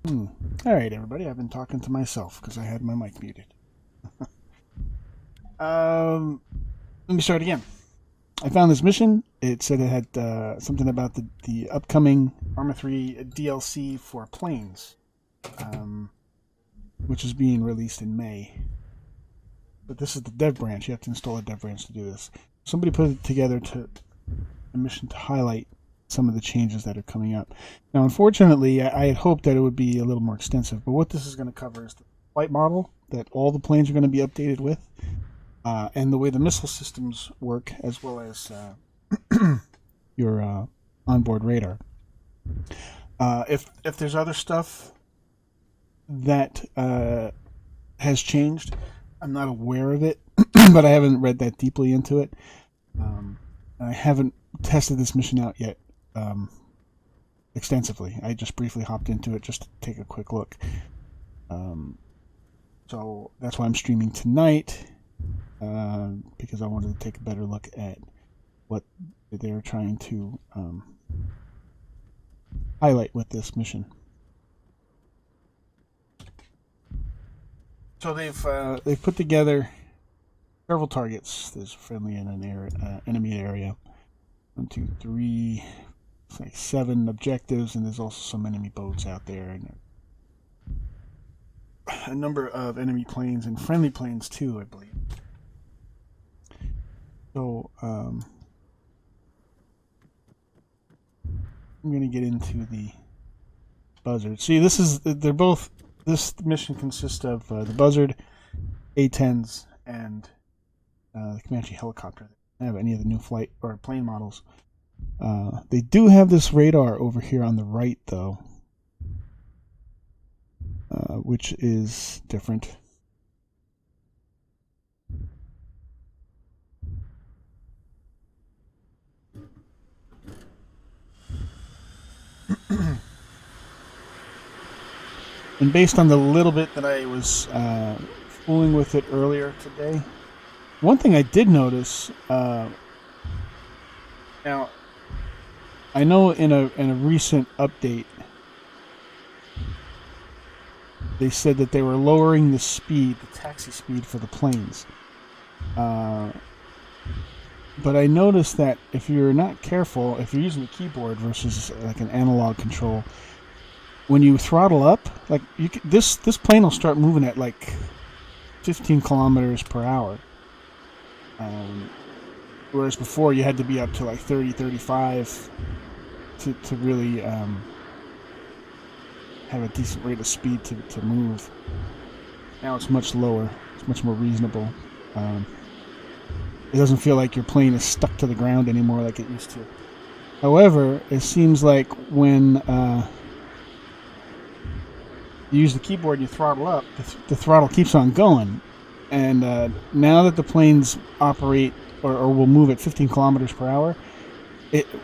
Alright, everybody, I've been talking to myself because I had my mic muted. um, Let me start again. I found this mission. It said it had something about the upcoming Arma 3 DLC for planes, um, which is being released in May. But this is the dev branch. You have to install a dev branch to do this. Somebody put it together to a mission to highlight some of the changes that are coming up. Now, unfortunately, I had hoped that it would be a little more extensive, but what this is going to cover is the flight model that all the planes are going to be updated with, and the way the missile systems work, as well as your onboard radar. If there's other stuff that has changed, I'm not aware of it, but I haven't read that deeply into it. I haven't tested this mission out yet extensively. I just briefly hopped into it just to take a quick look. So that's why I'm streaming tonight, because I wanted to take a better look at what they're trying to highlight with this mission. So they've put together several targets. There's friendly and an enemy area. 1, 2, 3, like 7 objectives, and there's also some enemy boats out there, and a number of enemy planes and friendly planes too, I believe. So I'm going to get into the Buzzard. See, they're both. This mission consists of the Buzzard, A-10s, and the Comanche helicopter. They don't have any of the new flight or plane models. They do have this radar over here on the right, though, which is different. And based on the little bit that I was fooling with it earlier today, one thing I did notice. Now, I know in a recent update, they said that they were lowering the speed, the taxi speed for the planes. But I noticed that if you're not careful, if you're using the keyboard versus like an analog control, when you throttle up, like this plane will start moving at like 15 kilometers per hour. Whereas before you had to be up to like 30, 35 to really have a decent rate of speed to move. Now it's much lower. It's much more reasonable. It doesn't feel like your plane is stuck to the ground anymore like it used to. However, it seems like when you use the keyboard and you throttle up, the throttle keeps on going. And now that the planes operate or will move at 15 kilometers per hour,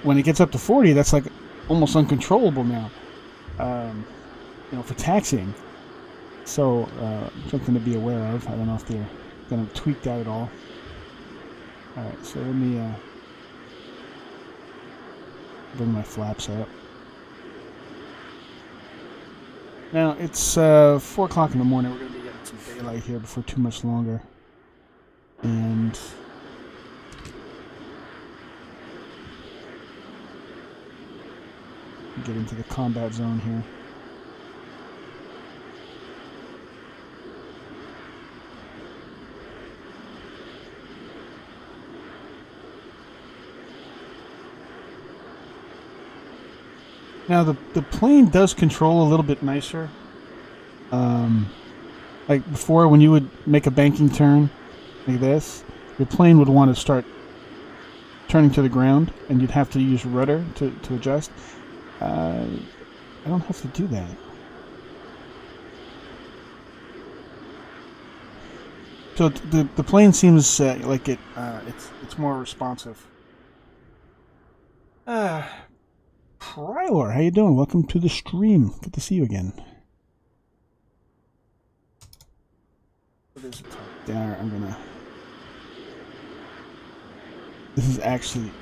when it gets up to 40, that's like almost uncontrollable now, for taxiing. So something to be aware of. I don't know if they're going to tweak that at all. All right, so let me bring my flaps up. Now, it's 4 o'clock in the morning. We're going to be getting some daylight here before too much longer. And get into the combat zone here. Now the plane does control a little bit nicer. Like before, when you would make a banking turn like this, your plane would want to start turning to the ground, and you'd have to use rudder to adjust. I don't have to do that. So the plane seems like it's more responsive. Prylor, how you doing? Welcome to the stream. Good to see you again. There's a top there. This is actually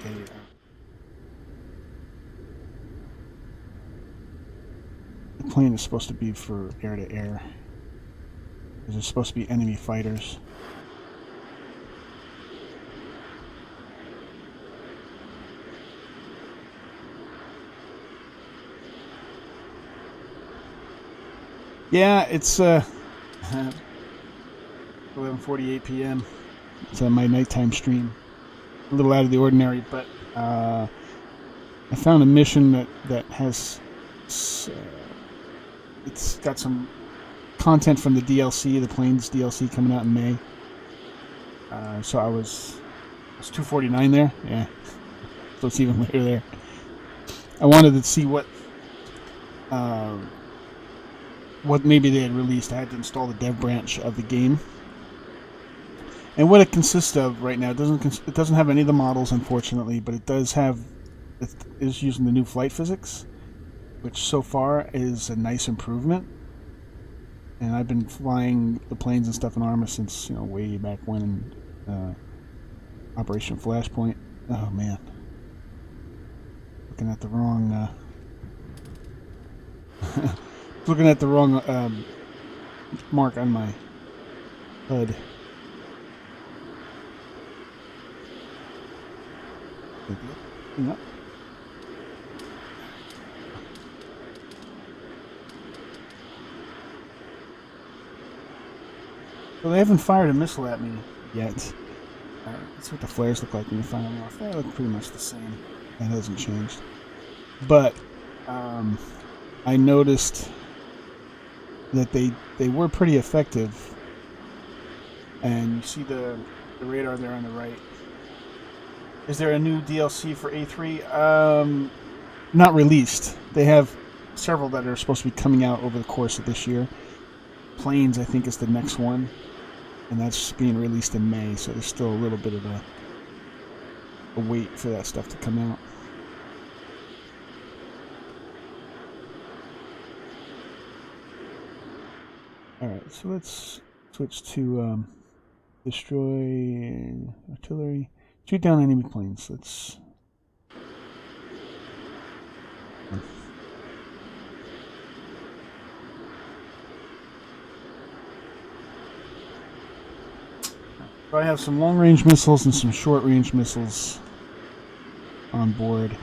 the plane is supposed to be for air-to-air. There's supposed to be enemy fighters. Yeah, it's 11:48 p.m. It's my nighttime stream. A little out of the ordinary, but I found a mission that has it's got some content from the DLC, the Planes DLC coming out in May. So I was 2:49 there. Yeah, so it's even later there. I wanted to see what maybe they had released. I had to install the dev branch of the game. And what it consists of right now, it doesn't have any of the models, unfortunately, but it is using the new flight physics, which so far is a nice improvement. And I've been flying the planes and stuff in Arma since way back when, Operation Flashpoint. Oh man, looking at the wrong mark on my HUD. Yep. Well, they haven't fired a missile at me yet. That's what the flares look like when you fire them off. They look pretty much the same. That hasn't changed. But I noticed that they were pretty effective. And you see the radar there on the right. Is there a new DLC for A3? Not released. They have several that are supposed to be coming out over the course of this year. Planes, I think, is the next one. And that's being released in May, so there's still a little bit of a wait for that stuff to come out. Alright, so let's switch to destroy artillery. Shoot down enemy planes. Let's... So I have some long-range missiles and some short-range missiles on board.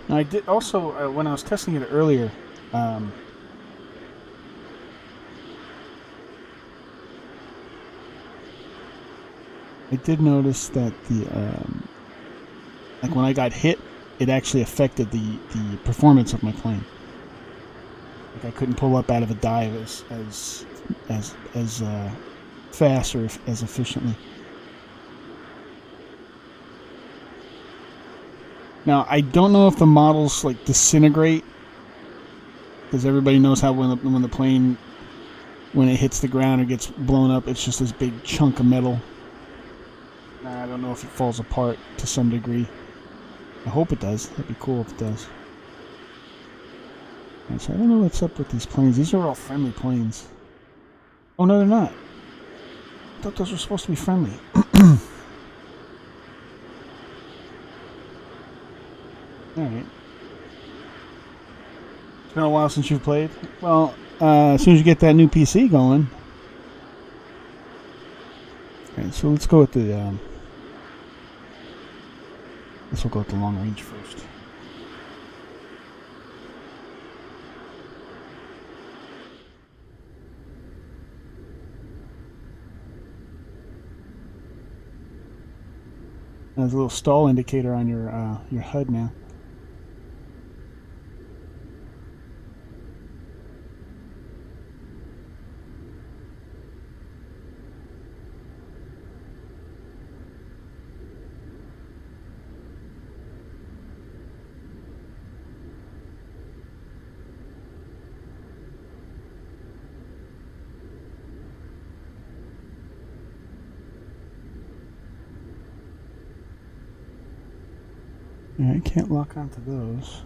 Now I did also, when I was testing it earlier, I did notice that like when I got hit, it actually affected the performance of my plane. Like I couldn't pull up out of a dive as fast or as efficiently. Now, I don't know if the models like disintegrate, because everybody knows how when the plane, when it hits the ground or gets blown up, it's just this big chunk of metal. I don't know if it falls apart to some degree. I hope it does. That'd be cool if it does. Right, so I don't know what's up with these planes. These are all friendly planes. Oh no, they're not. I thought those were supposed to be friendly. Alright. It's been a while since you've played. Well, as soon as you get that new PC going. Alright, so let's go with the... We'll go with the long range first. There's a little stall indicator on your HUD now. Yeah, I can't lock onto those.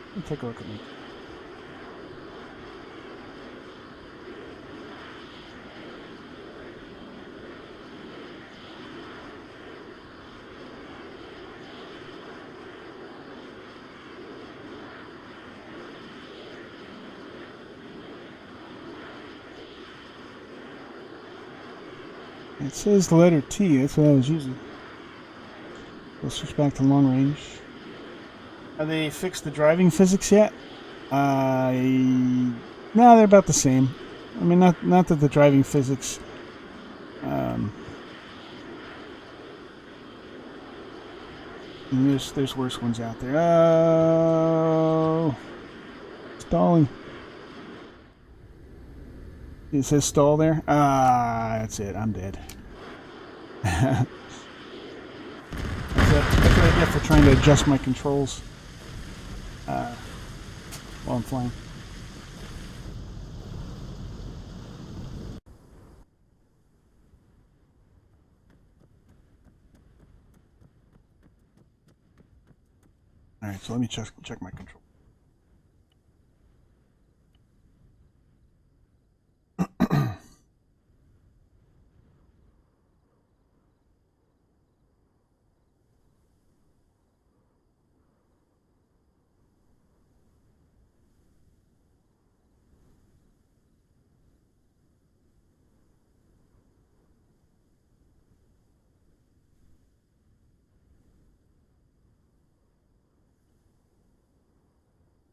Let me take a look at me. It says the letter T. That's what I was using. We'll switch back to long range. Have they fixed the driving physics yet? No, they're about the same. I mean, not that the driving physics. There's worse ones out there. Oh, stalling. It says stall there. That's it. I'm dead. That's what I get for trying to adjust my controls while I'm flying. All right, so let me check my control.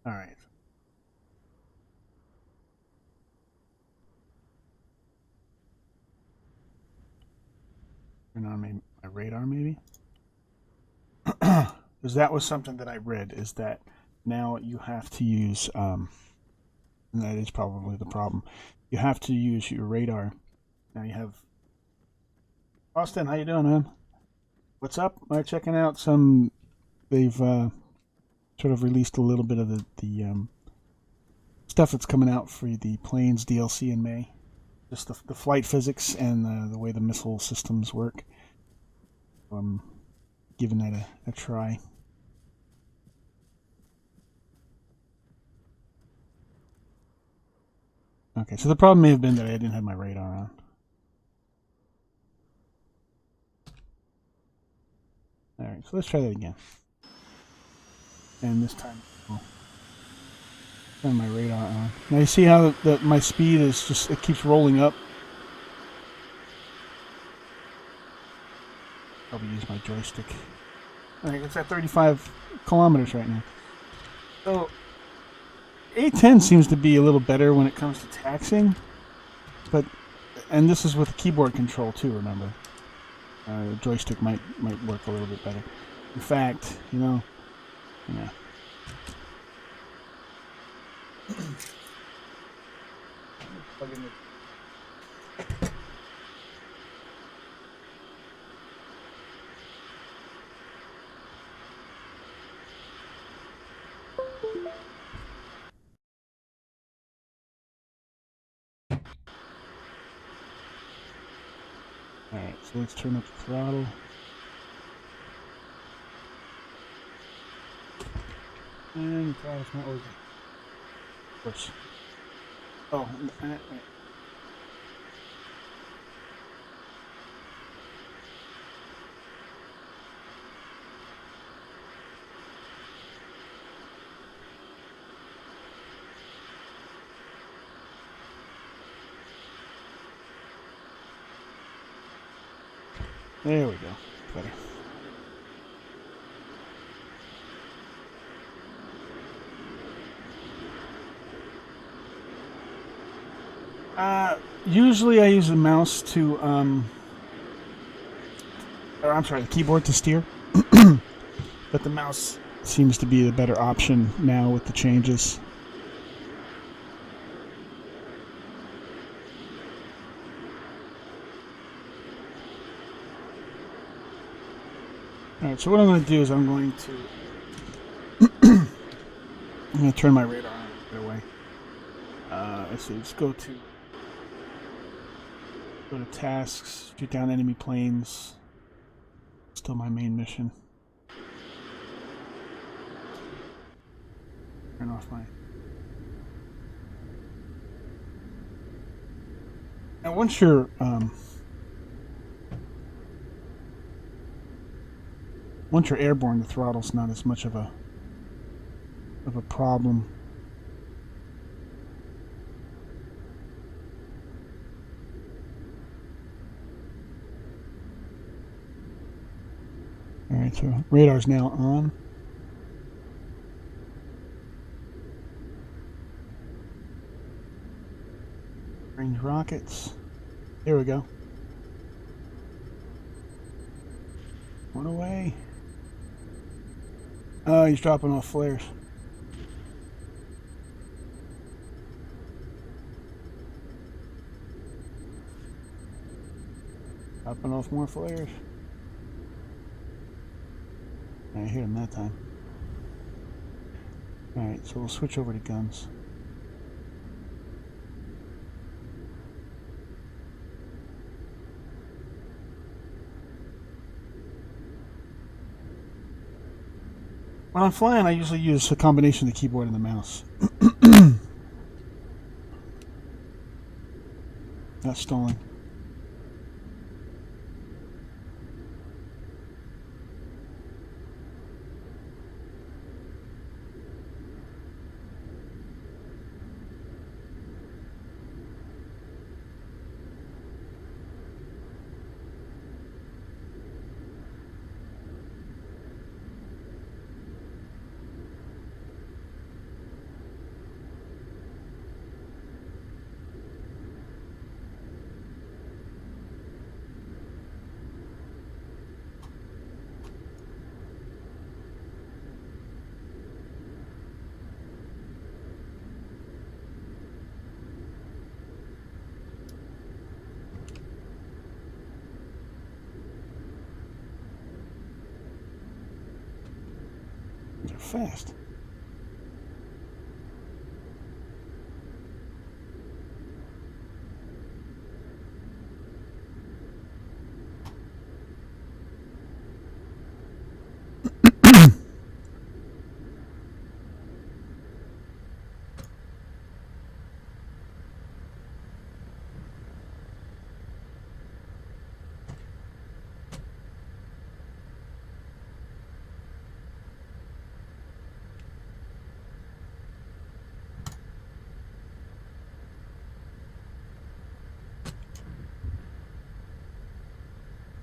All right. Turn on my radar, maybe. Because that was something that I read. Is that now you have to use, and that is probably the problem. You have to use your radar. Now you have Austin. How you doing, man? What's up? Checking out some. They've sort of released a little bit of the stuff that's coming out for the planes DLC in May. Just the flight physics and the way the missile systems work. Giving that a try. Okay, so the problem may have been that I didn't have my radar on. Alright, so let's try that again. And this time I'll turn my radar on. Now you see how my speed is just, it keeps rolling up. Probably use my joystick. Alright, it's at 35 kilometers right now. So A10 seems to be a little better when it comes to taxing, and this is with the keyboard control too. Remember, the joystick might work a little bit better. In fact, yeah. Plug in the Alright, so let's turn up the throttle. And the throttle's not working. Of course. Oh, wait. There we go. Better. Usually I use the mouse to, or I'm sorry, the keyboard to steer. But the mouse seems to be the better option now with the changes. Alright, so what I'm going to do is I'm going to turn my radar on right away. Let's see, let's go to tasks, shoot down enemy planes. Still my main mission. Turn off my... Now once you're airborne, the throttle's not as much of a problem. Alright, so radar's now on. Range rockets. There we go. One away. Oh, he's dropping off flares. Dropping off more flares. I hit him that time. Alright, so we'll switch over to guns. When I'm flying, I usually use a combination of the keyboard and the mouse. Not stalling. They're fast.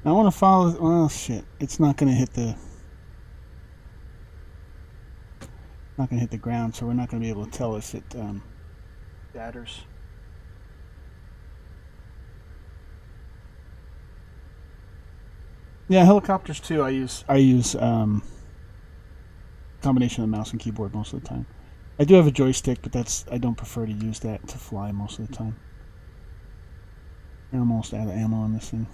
I want to follow... Oh, shit. It's not going to hit the... Not going to hit the ground, so we're not going to be able to tell if it shatters. Yeah, helicopters too. I use combination of mouse and keyboard most of the time. I do have a joystick, but I don't prefer to use that to fly most of the time. I'm almost out of ammo on this thing.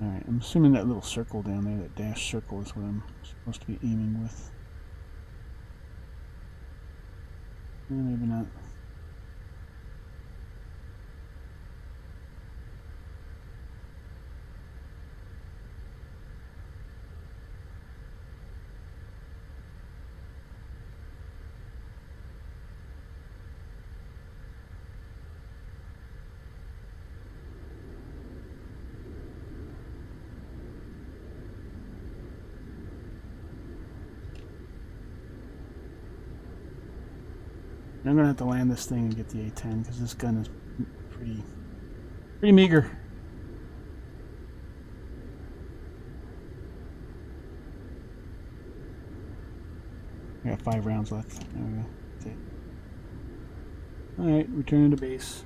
Alright, I'm assuming that little circle down there, that dash circle, is what I'm supposed to be aiming with. Maybe not. I'm gonna have to land this thing and get the A10 because this gun is pretty meager. I got 5 rounds left. There we go. That's it. Alright, returning to base.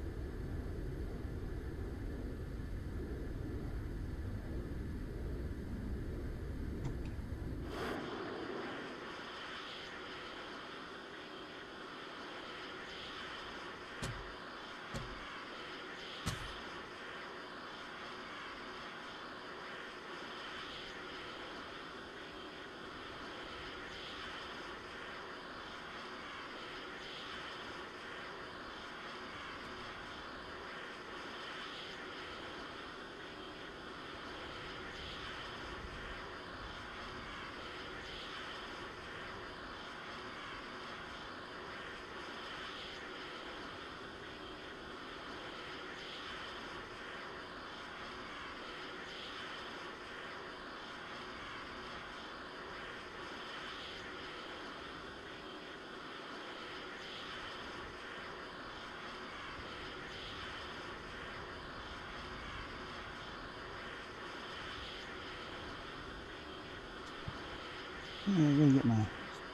I gotta get my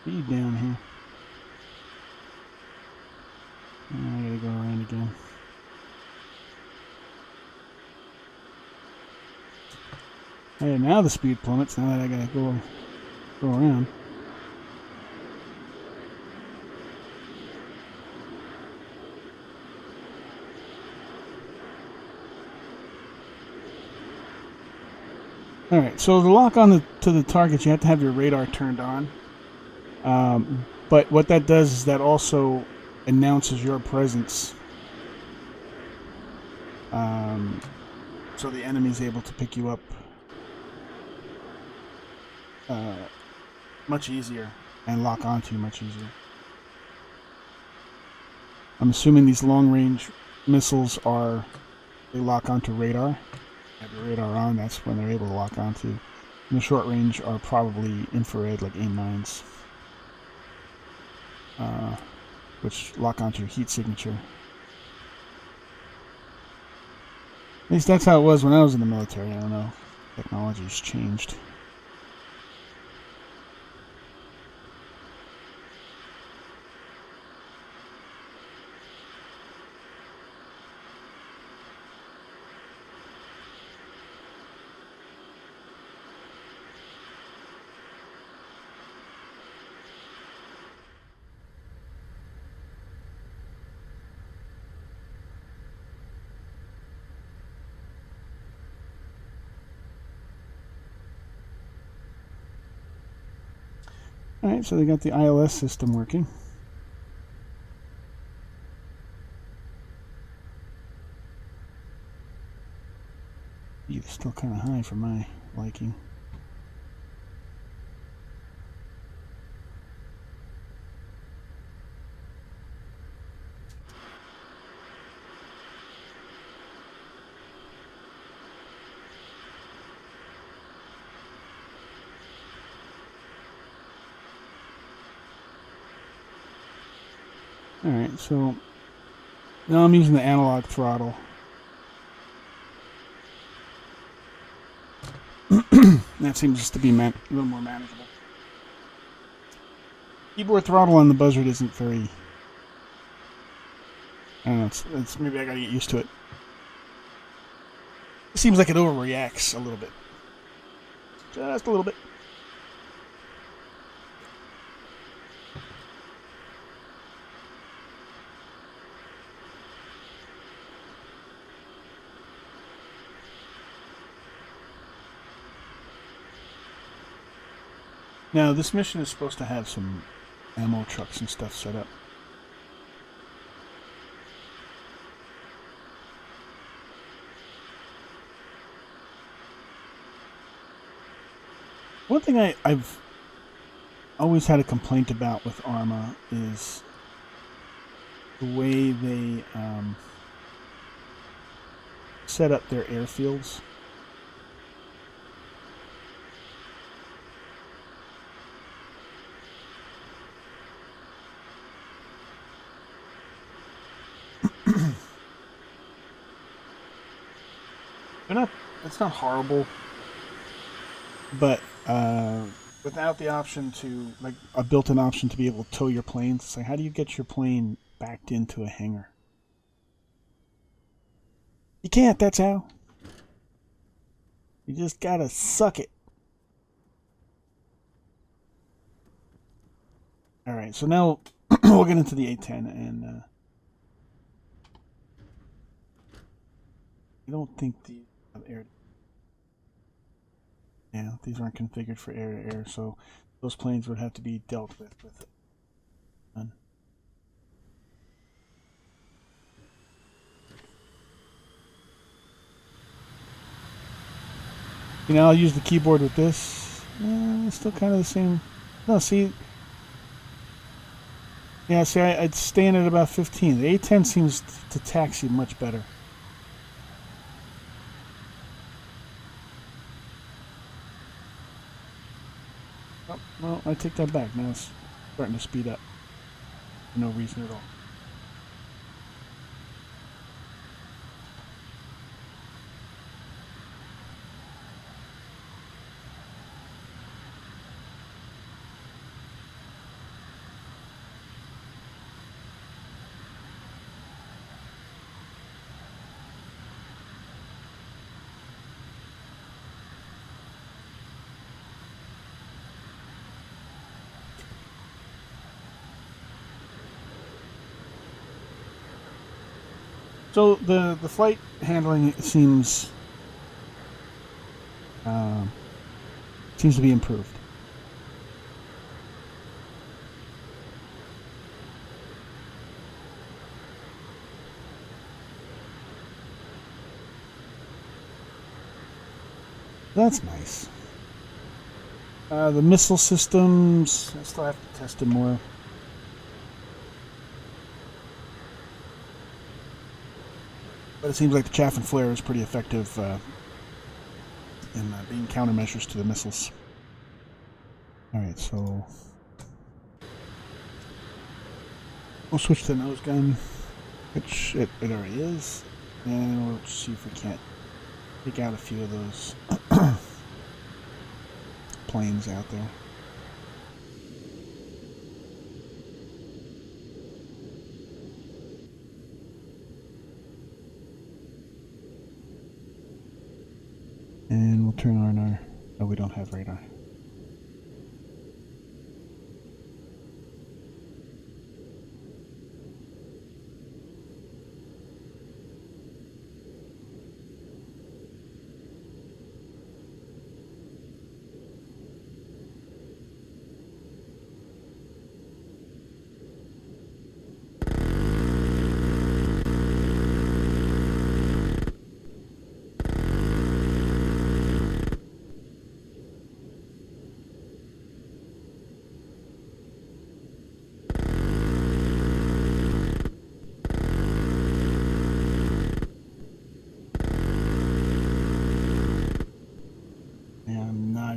speed down here. I gotta go around again. Hey, now the speed plummets. Now that I gotta go around. All right. So to lock on to the target, you have to have your radar turned on. But what that does is that also announces your presence. So the enemy's able to pick you up much easier and lock onto you much easier. I'm assuming these long-range missiles they lock onto radar. You have your radar on, that's when they're able to lock onto. And the short range are probably infrared, like AIM-9s, which lock onto your heat signature. At least that's how it was when I was in the military. I don't know. Technology's changed. Alright, so they got the ILS system working. It's still kind of high for my liking. Alright, so now I'm using the analog throttle. That seems to be a little more manageable. Keyboard throttle on the Buzzard isn't very... I don't know, it's maybe I gotta get used to it. It seems like it overreacts a little bit. Just a little bit. Now, this mission is supposed to have some ammo trucks and stuff set up. One thing I've always had a complaint about with Arma is the way they set up their airfields. It's not horrible, but without the option to, like, a built-in option to be able to tow your planes, it's like, how do you get your plane backed into a hangar? You can't, that's how. You just gotta suck it. Alright, so now we'll get into the A10, and I don't think the air... Yeah, these aren't configured for air-to-air, so those planes would have to be dealt with it. You know, I'll use the keyboard with this. It's still kind of the same. No, see... Yeah, see, I'd stand at about 15. The A10 seems to tax you much better. Oh, well, I take that back. Now it's starting to speed up. For no reason at all. So the flight handling seems seems to be improved. That's nice. The missile systems, I still have to test them more. But it seems like the chaff and flare is pretty effective in being countermeasures to the missiles. Alright, so we'll switch to the nose gun, which it already is, and we'll see if we can't take out a few of those planes out there. And we'll turn on our... Oh, we don't have radar.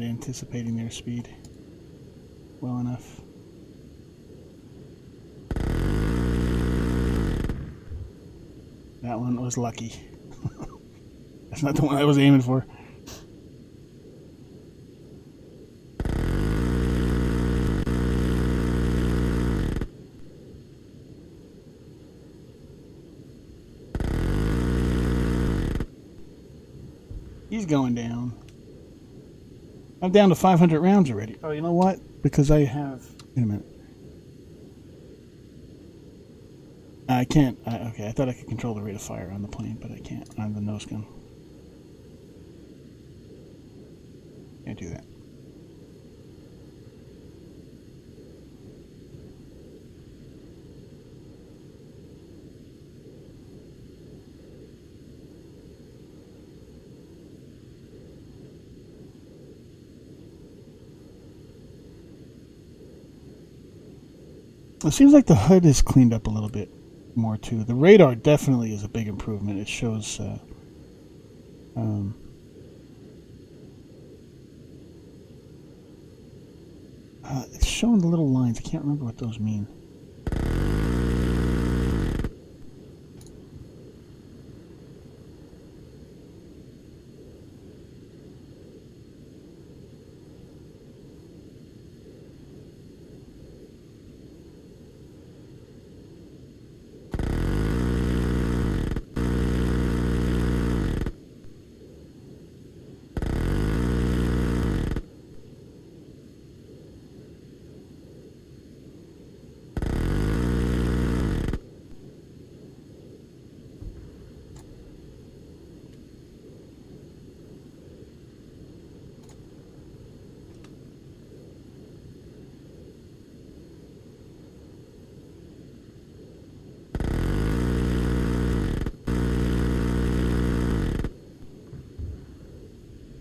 Anticipating their speed well enough. That one was lucky. That's not the one I was aiming for. He's going down. I'm down to 500 rounds already. Oh, you know what? Because I have... Wait a minute. I can't... okay, I thought I could control the rate of fire on the plane, but I can't on the nose gun. Can't do that. It seems like the HUD is cleaned up a little bit more too. The radar definitely is a big improvement. It shows it's showing the little lines. I can't remember what those mean.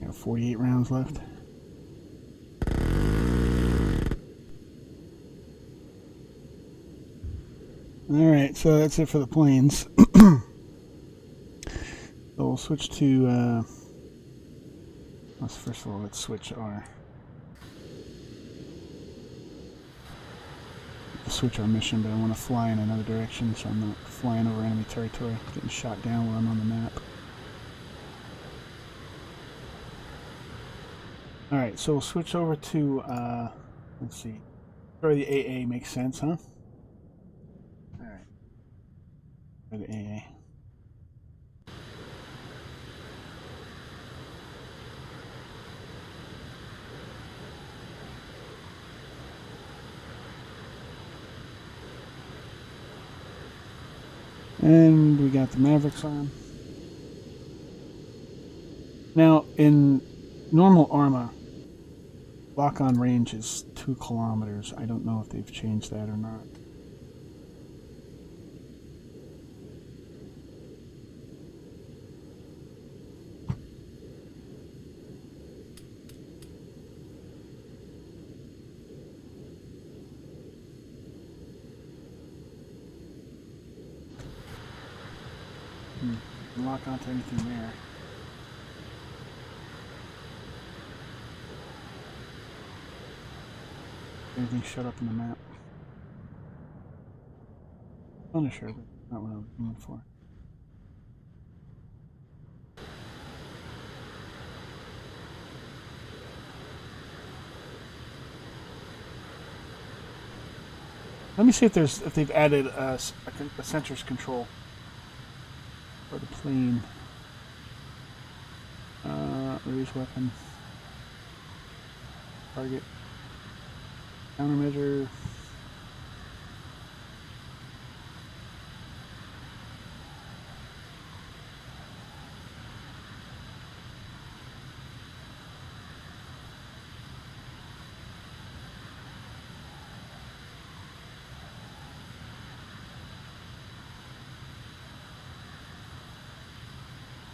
Got 48 rounds left. Alright, so that's it for the planes. So we'll switch to, first of all, let's switch our mission, but I want to fly in another direction, so I'm not flying over enemy territory, getting shot down while I'm on the map. Alright, so we'll switch over to, let's see, or the AA makes sense, huh? Alright, for the AA. And we got the Mavericks on. Now, in normal Arma, lock-on range is 2 kilometers. I don't know if they've changed that or not. Lock onto anything there. Anything shut up in the map. Punisher, but not what I was looking for. Let me see if they've added a sensors control for the plane. Release weapon. Target. Countermeasure.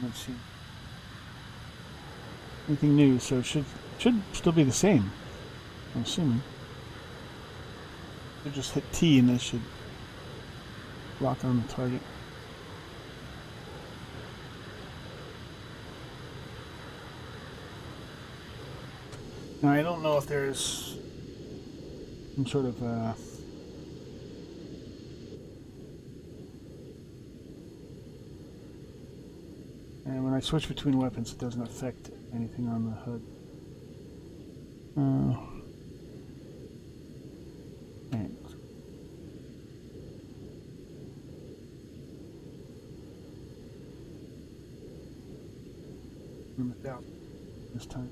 Let's see. Anything new? So it should still be the same. I'm assuming. You just hit T and this should lock on the target. Now I don't know if there's some sort of and when I switch between weapons, it doesn't affect anything on the HUD. Thanks. I'm 1,000 this time.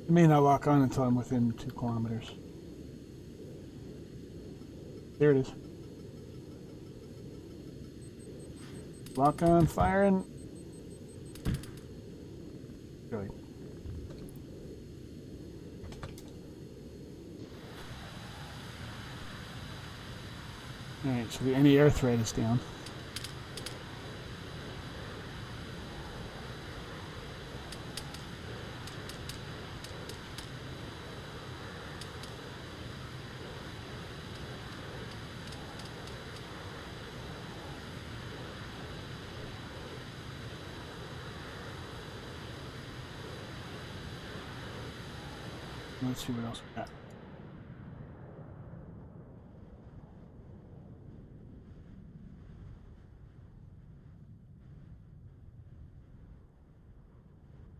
It may not lock on until I'm within 2 kilometers. There it is. Lock on, firing. Really. Alright, so the anti-air threat is down. Let's see what else we got.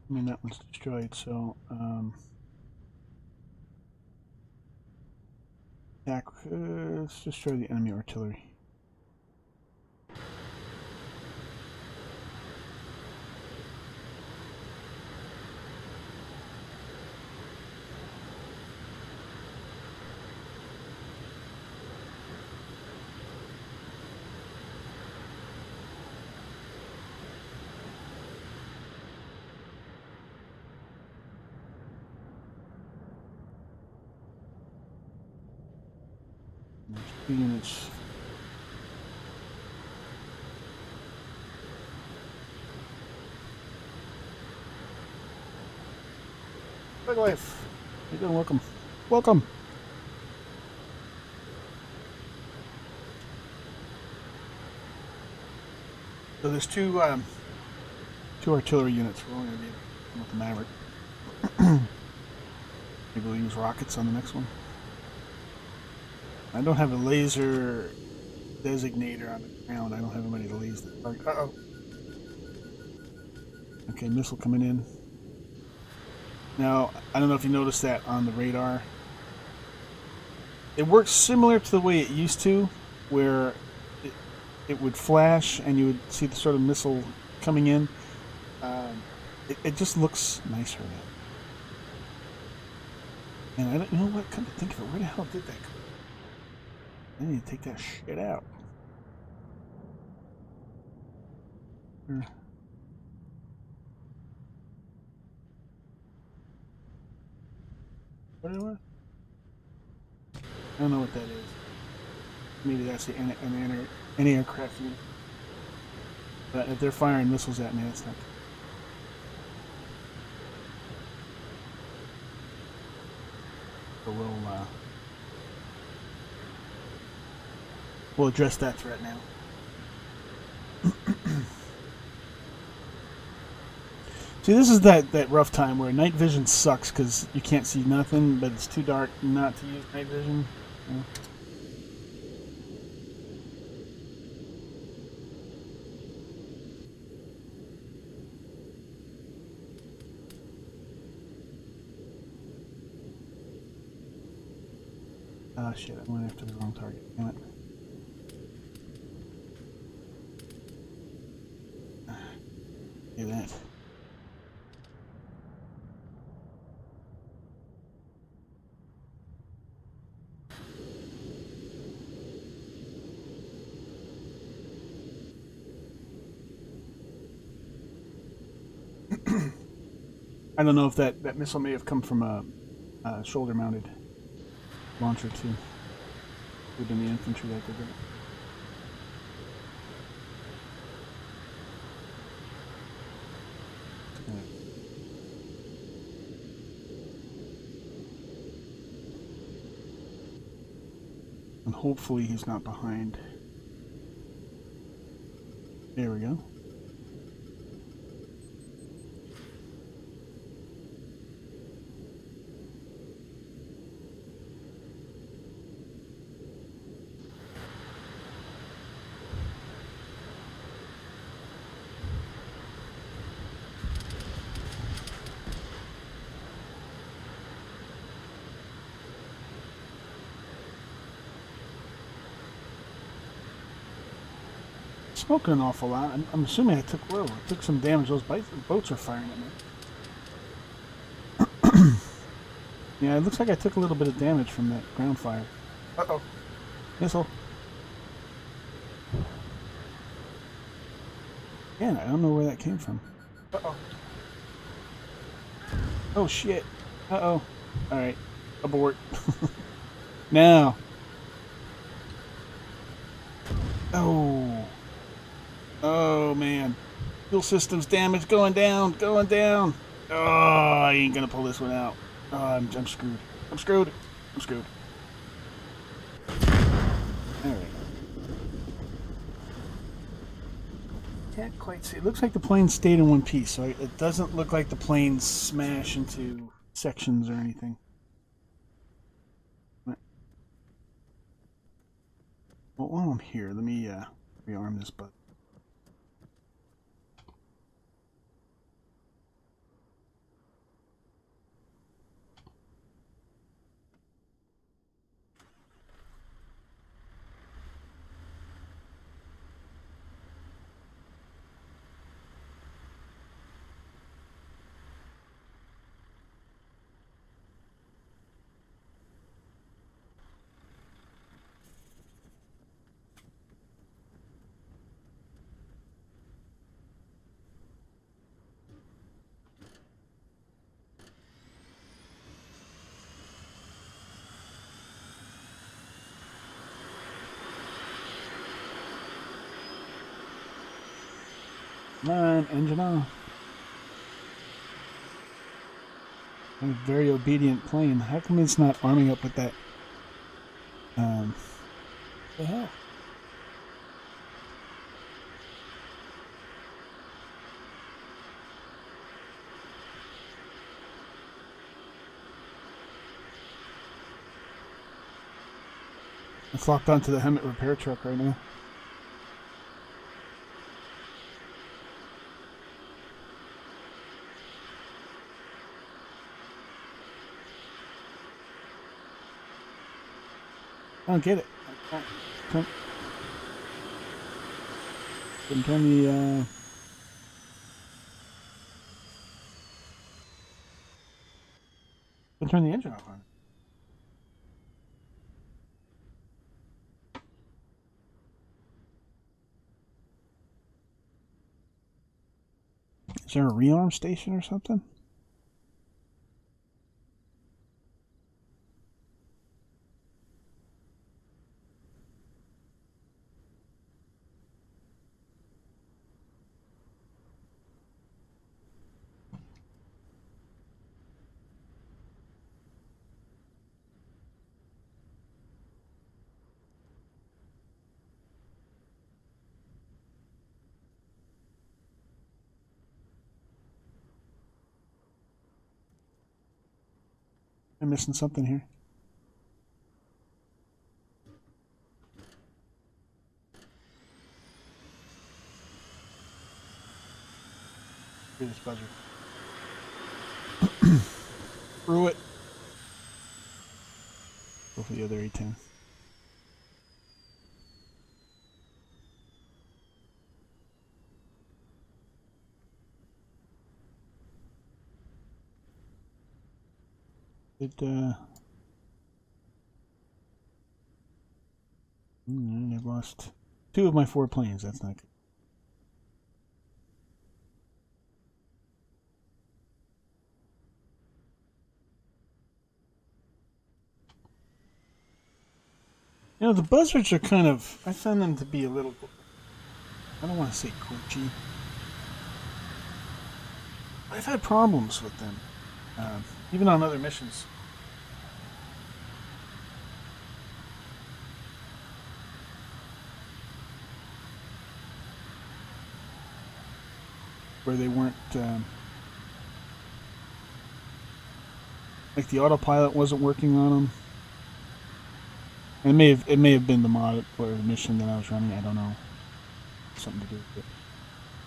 I mean, that one's destroyed, so attack, let's destroy the enemy artillery. There's 2 units. Big life. How you doing? Welcome. Welcome. So there's two artillery units. We're only going to be with the Maverick. Maybe we'll use rockets on the next one. I don't have a laser designator on the ground. I don't have anybody to laser the target. Uh-oh. Okay, missile coming in. Now, I don't know if you noticed that on the radar. It works similar to the way it used to, where it, it would flash and you would see the sort of missile coming in. It just looks nicer now. And I don't you know what. Come to think of it, where the hell did that go? I need to take that shit out. What do I want? I don't know what that is. Maybe that's an aircraft unit. But if they're firing missiles at me, that's not. So we'll address that threat now. See, this is that rough time where night vision sucks because you can't see nothing, but it's too dark not to use night vision. Yeah. Ah, shit, I went after the wrong target. Damn it. Do that. I don't know if that missile may have come from a shoulder-mounted launcher too. Would have been the infantry that did it. And hopefully he's not behind. There we go. Smoking an awful lot. I'm assuming I took some damage. Those boats are firing at me. Yeah, it looks like I took a little bit of damage from that ground fire. Uh-oh. Missile. Yeah, I don't know where that came from. Uh-oh. Oh, shit. Uh-oh. Alright. Abort. Now. Oh. Oh, man. Fuel systems damage. Going down. Going down. Oh, I ain't gonna pull this one out. Oh, I'm screwed. I'm screwed. I'm screwed. Alright. Can't quite see. It looks like the plane stayed in one piece, so it doesn't look like the plane smashed into sections or anything. Well, while I'm here, let me rearm this button. Come on, engine off. I'm a very obedient plane. How come it's not arming up with that? What the hell? It's locked onto the Hemet repair truck right now. I don't get it. Come Couldn't turn the couldn't turn the engine off on it. Is there a rearm station or something? I'm missing something here. Hear this buzzer. Through it. Go for the other A10. I've lost 2 of my 4 planes. That's not good. You know, the buzzards are kind of, I find them to be a little, I don't want to say glitchy. I've had problems with them, even on other missions. Where they weren't, like the autopilot wasn't working on them. It may have been the mod or the mission that I was running. I don't know, something to do with it.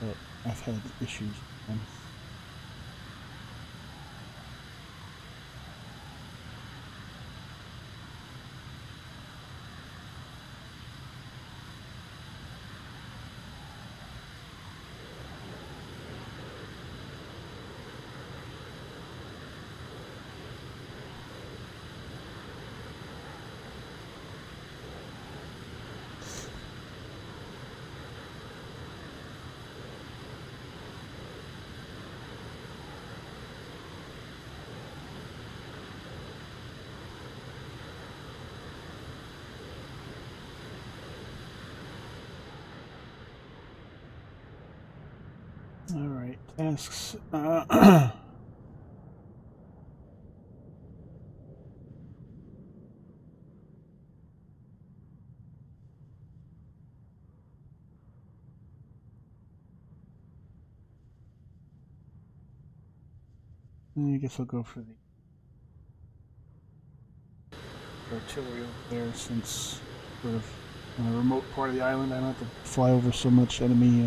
But I've had issues with them. All right, tasks. I guess I'll go for the artillery over there, since sort of on a remote part of the island, I don't have to fly over so much enemy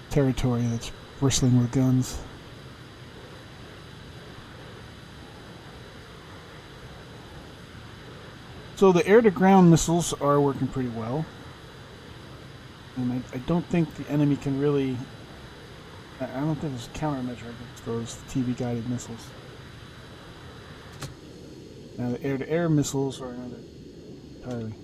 territory that's bristling with guns. So the air-to-ground missiles are working pretty well. And I don't think the enemy can really... I don't think there's a countermeasure against those TV-guided missiles. Now the air-to-air missiles are another entirely.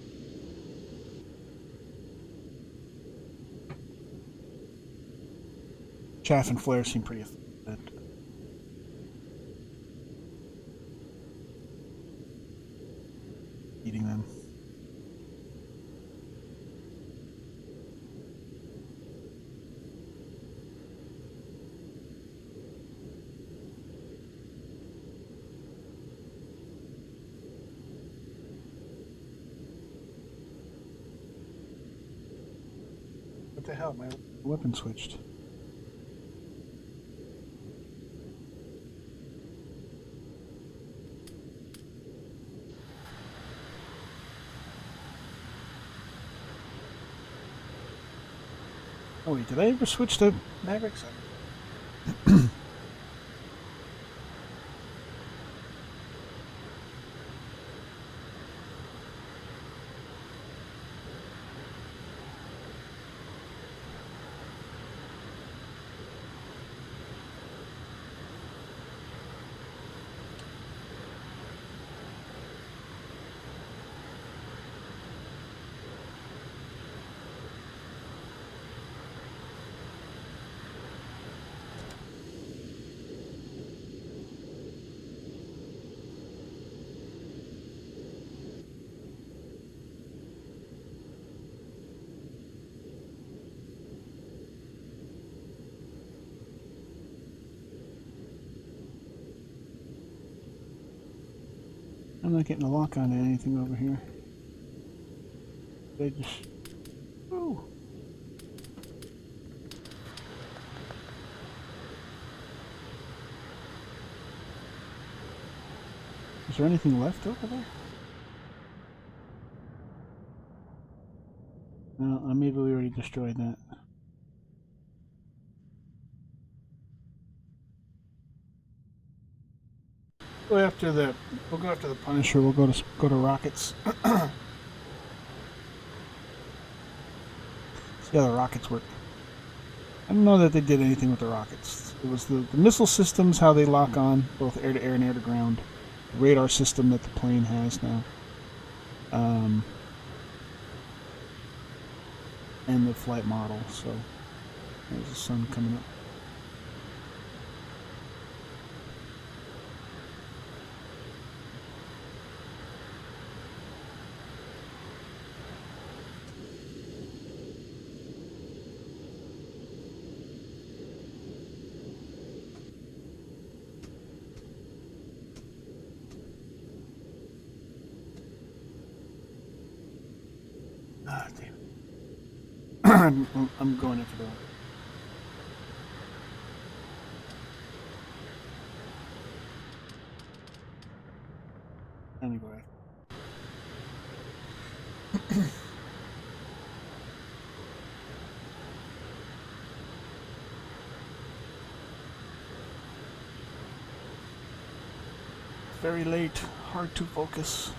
Chaff and flare seem pretty effective. Eating them. What the hell? My weapon switched. Oh wait, did I ever switch to Mavericks? I'm not getting a lock on anything over here. They just... Ooh. Is there anything left over there? No, maybe we already destroyed that. We'll go after the Punisher. We'll go to rockets. See how the rockets work. I don't know that they did anything with the rockets. It was the missile systems, how they lock on, both air-to-air and air-to-ground. The radar system that the plane has now. And the flight model, so there's the sun coming up. Ah, damn. I'm going in for the... Anyway. Very late, hard to focus.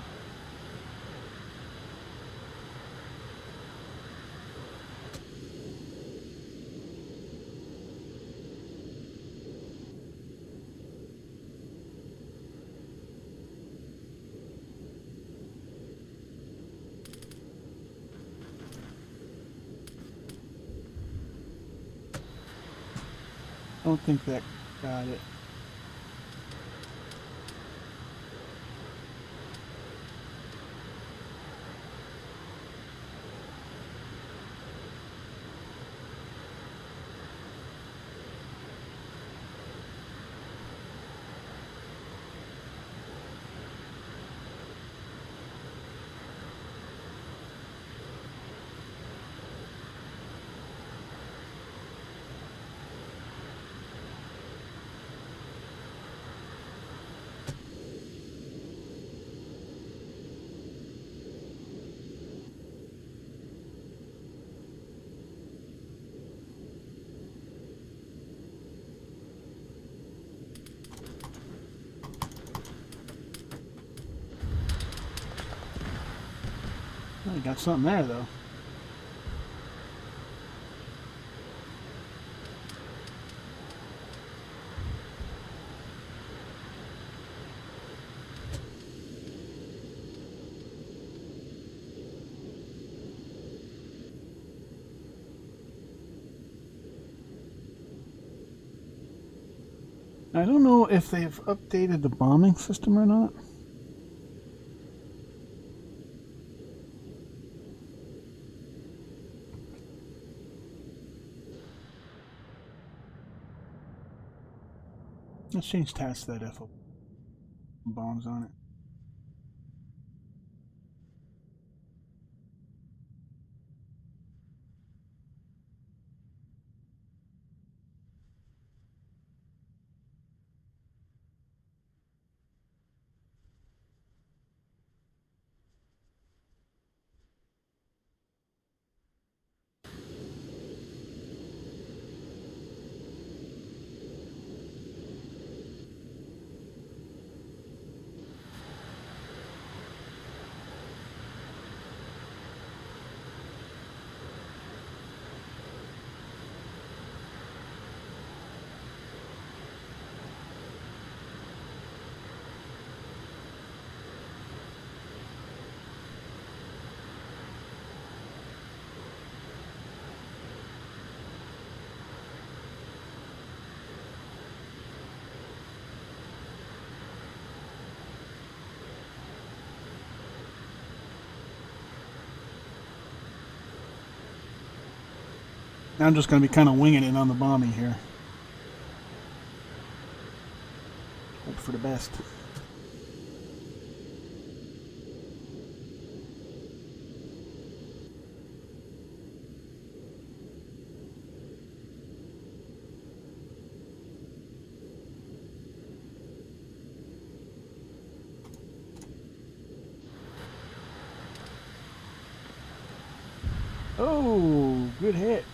I don't think that got it. Oh, you got something there, though. I don't know if they've updated the bombing system or not. Let's change task to that FO. Bombs on it. Now I'm just going to be kind of winging it on the bombing here. Hope for the best. Oh, good hit.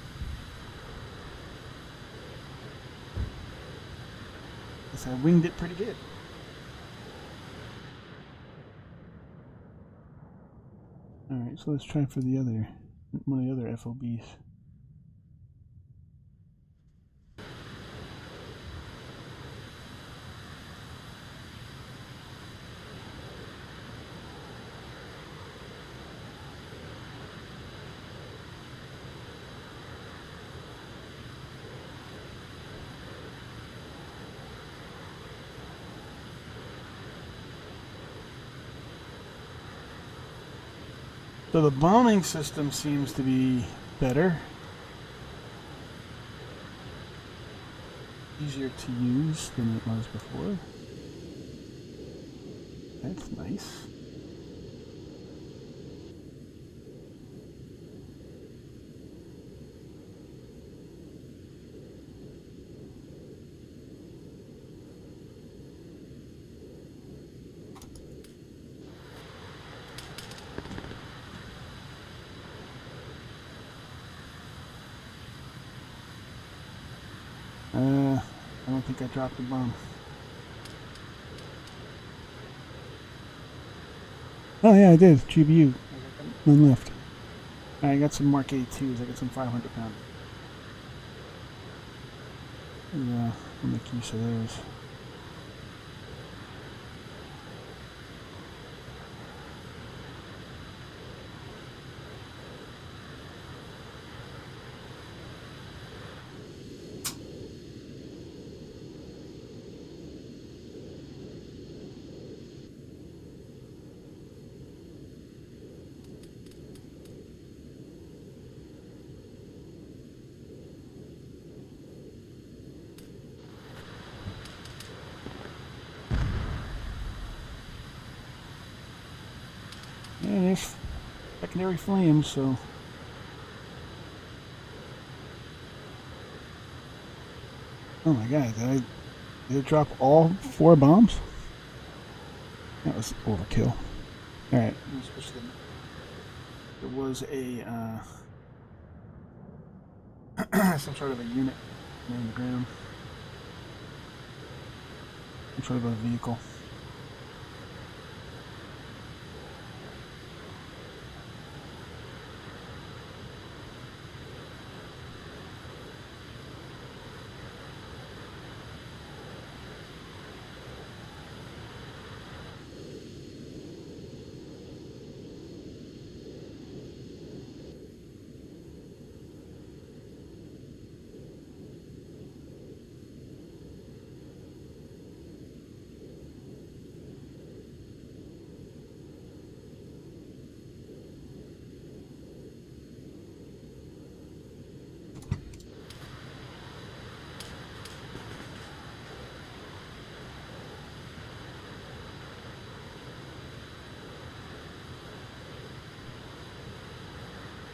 Guess I winged it pretty good. Alright, so let's try for the other, one of the other FOBs. So the bombing system seems to be better. Easier to use than it was before. That's nice. I don't think I dropped the bomb. Oh yeah, I did. GBU. None left. I got some Mark 82s. I got some 500 pound. Yeah, I'll make use of those. Yeah, there's secondary flames, so. Oh my god, did it drop all 4 bombs? That was overkill. Alright, let's switch them. There was a, some sort of a unit on the ground. Some sort of a vehicle.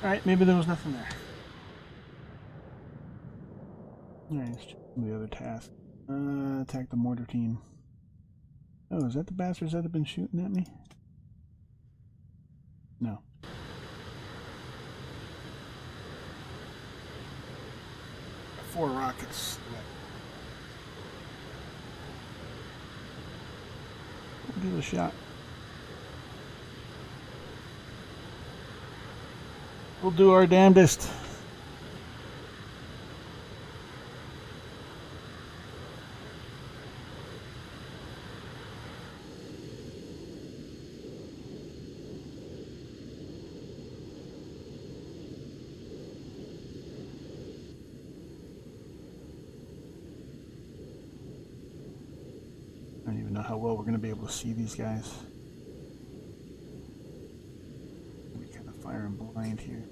Alright, maybe there was nothing there. Alright, let's check the other task. Attack the mortar team. Oh, is that the bastards that have been shooting at me? No. Got 4 rockets left. We'll give it a shot. We'll do our damnedest. I don't even know how well we're going to be able to see these guys. We kind of fire them blind here.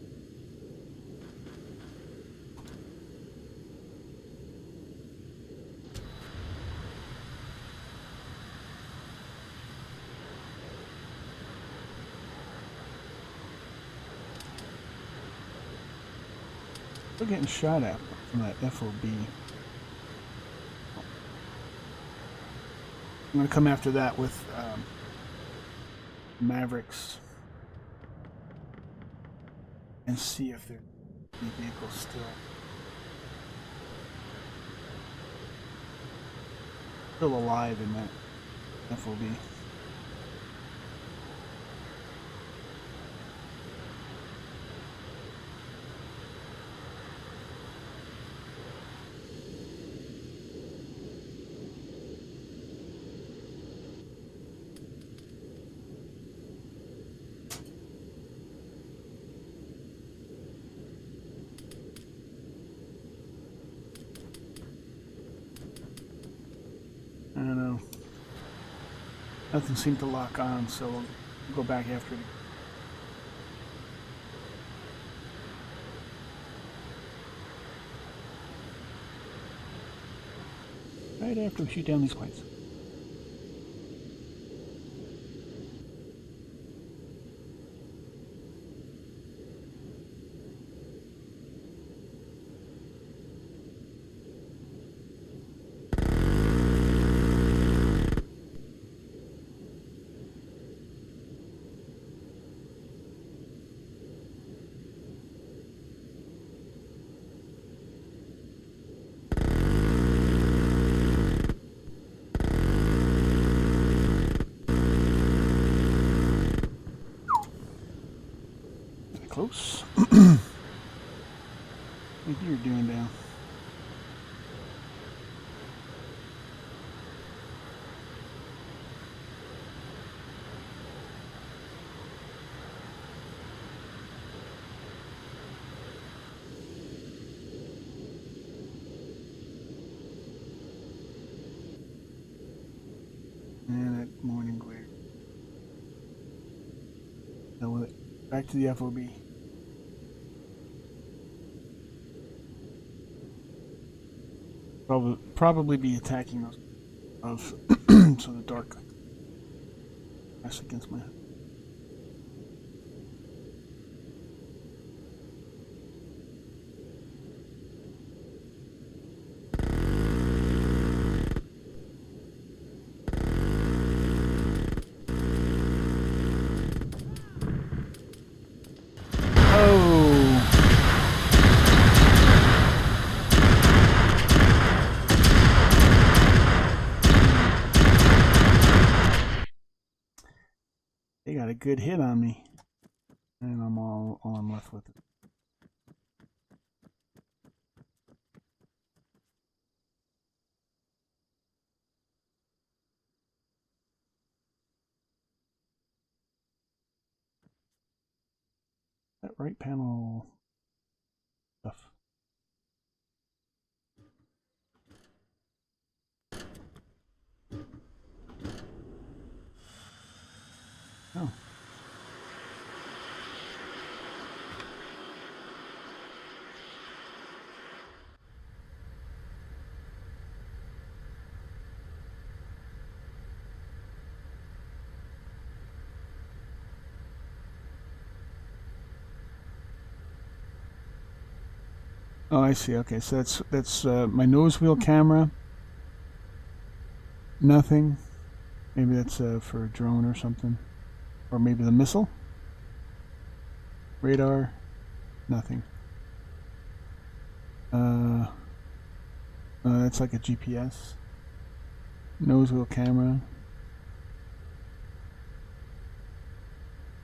Still getting shot at from that FOB. I'm going to come after that with Mavericks and see if there's any vehicles still alive in that FOB. I don't know. Nothing seemed to lock on, so we'll go back after it. Right after we shoot down these planes. Close. What you're doing down? And that morning glare. Deal with it. Back to the FOB. Probably be attacking those of so the dark press against my head. They got a good hit on me, and I'm all I'm left with it. That right panel stuff. Oh. Oh, I see. Okay, so that's my nose wheel camera. Nothing. Maybe that's for a drone or something, or maybe the missile. Radar. Nothing. That's like a GPS. Nose wheel camera.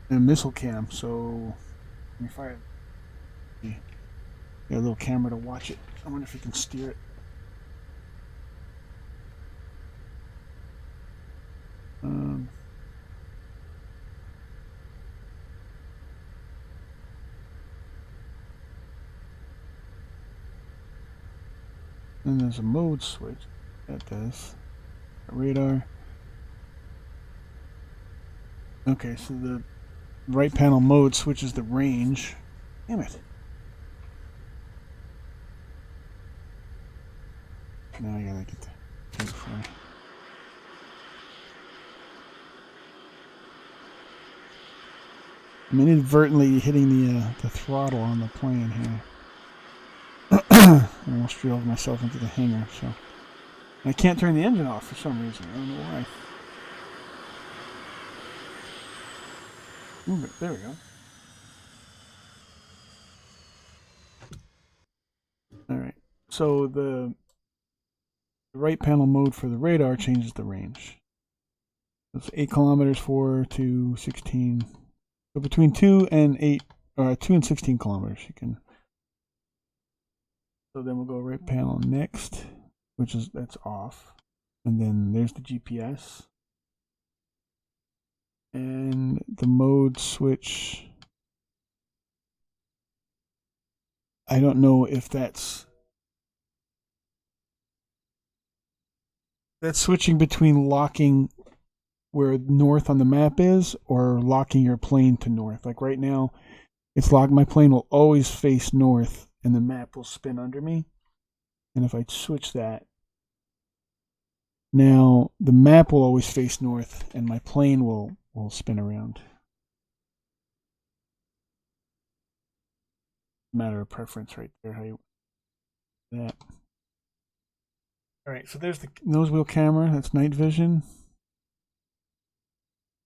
And a missile cam. So let me fire it. Got a little camera to watch it. I wonder if you can steer it. Then there's a mode switch. That does. A radar. Okay, so the right panel mode switches the range. Damn it. Now I gotta get the thing for me. I'm inadvertently hitting the throttle on the plane here. I almost drilled myself into the hangar, so I can't turn the engine off for some reason. I don't know why. Move it. There we go. So the right panel mode for the radar changes the range. It's 8 kilometers, 4 to 16. So between 2 and 8, 2 and 16 kilometers, you can. So then we'll go right panel next, that's off. And then there's the GPS. And the mode switch. I don't know if that's switching between locking where north on the map is or locking your plane to north. Like right now, it's locked. My plane will always face north and the map will spin under me. And if I switch that, now the map will always face north and my plane will spin around. Matter of preference right there. How you that. All right, so there's the nose wheel camera. That's night vision.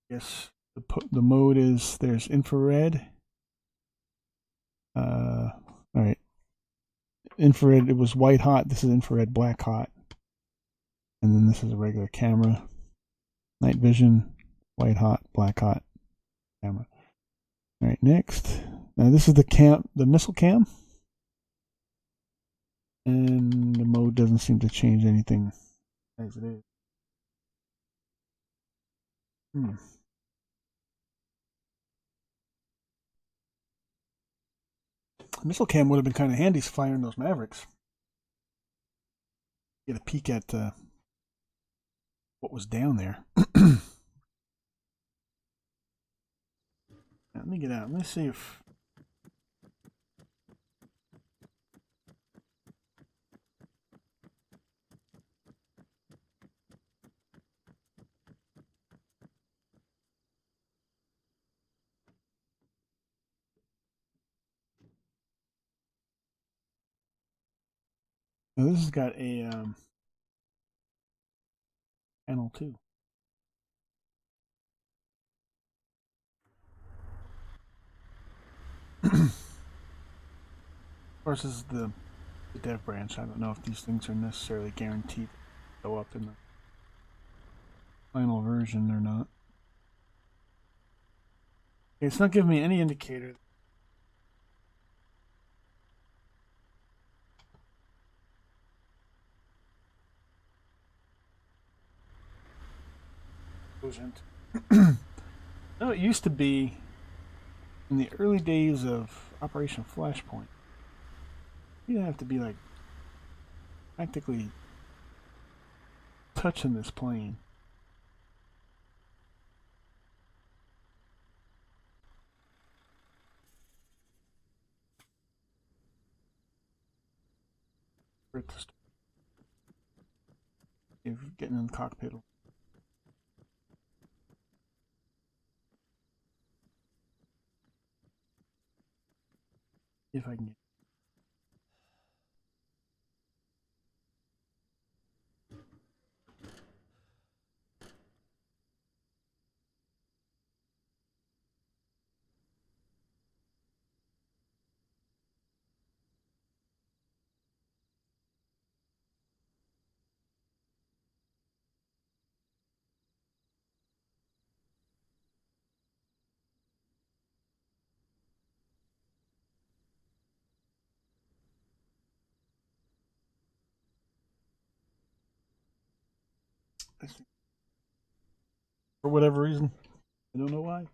Yes, the mode is there's infrared. All right, infrared. It was white hot. This is infrared black hot, and then this is a regular camera. Night vision, white hot, black hot camera. All right, next. Now this is the missile cam, and the mode doesn't seem to change anything as it is. Missile cam would have been kind of handy firing those Mavericks. Get a peek at what was down there. Let me get out. Let me see if. Now this has got a panel too. Of course, this is the dev branch. I don't know if these things are necessarily guaranteed to go up in the final version or not. Okay, it's not giving me any indicator. Goes into. No, it used to be in the early days of Operation Flashpoint. You'd have to be like practically touching this plane. If getting in the cockpit. If I can get. For whatever reason. I don't know why.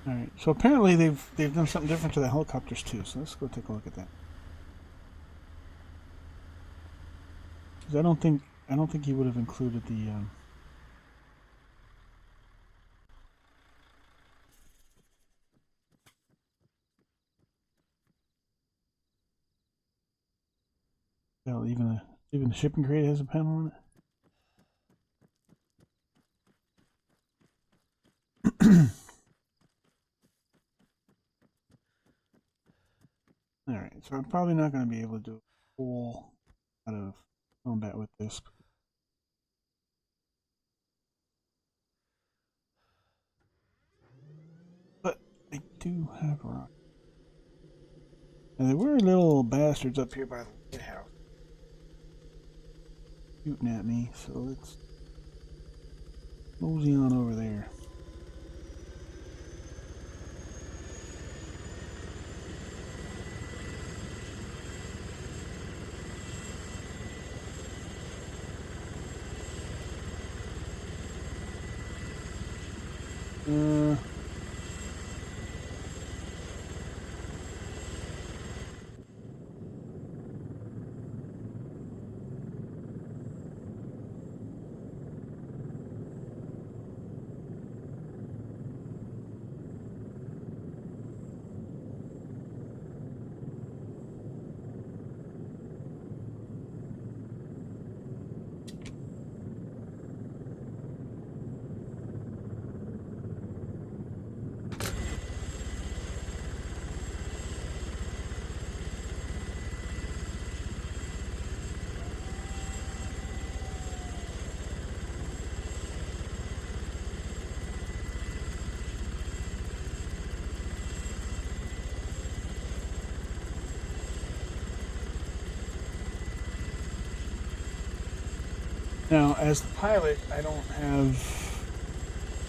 All right. So apparently they've done something different to the helicopters too. So let's go take a look at that. Because I don't think he would have included the. Well, even the shipping crate has a panel on it. All right, so I'm probably not going to be able to do a full out of combat with this. But I do have rock. Now there were little bastards up here by the lighthouse shooting at me, so let's mosey on over there. Now, as the pilot, I don't have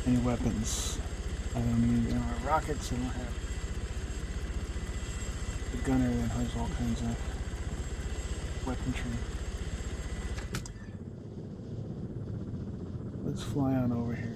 any weapons. I don't need rockets. I don't have the gunner that has all kinds of weaponry. Let's fly on over here.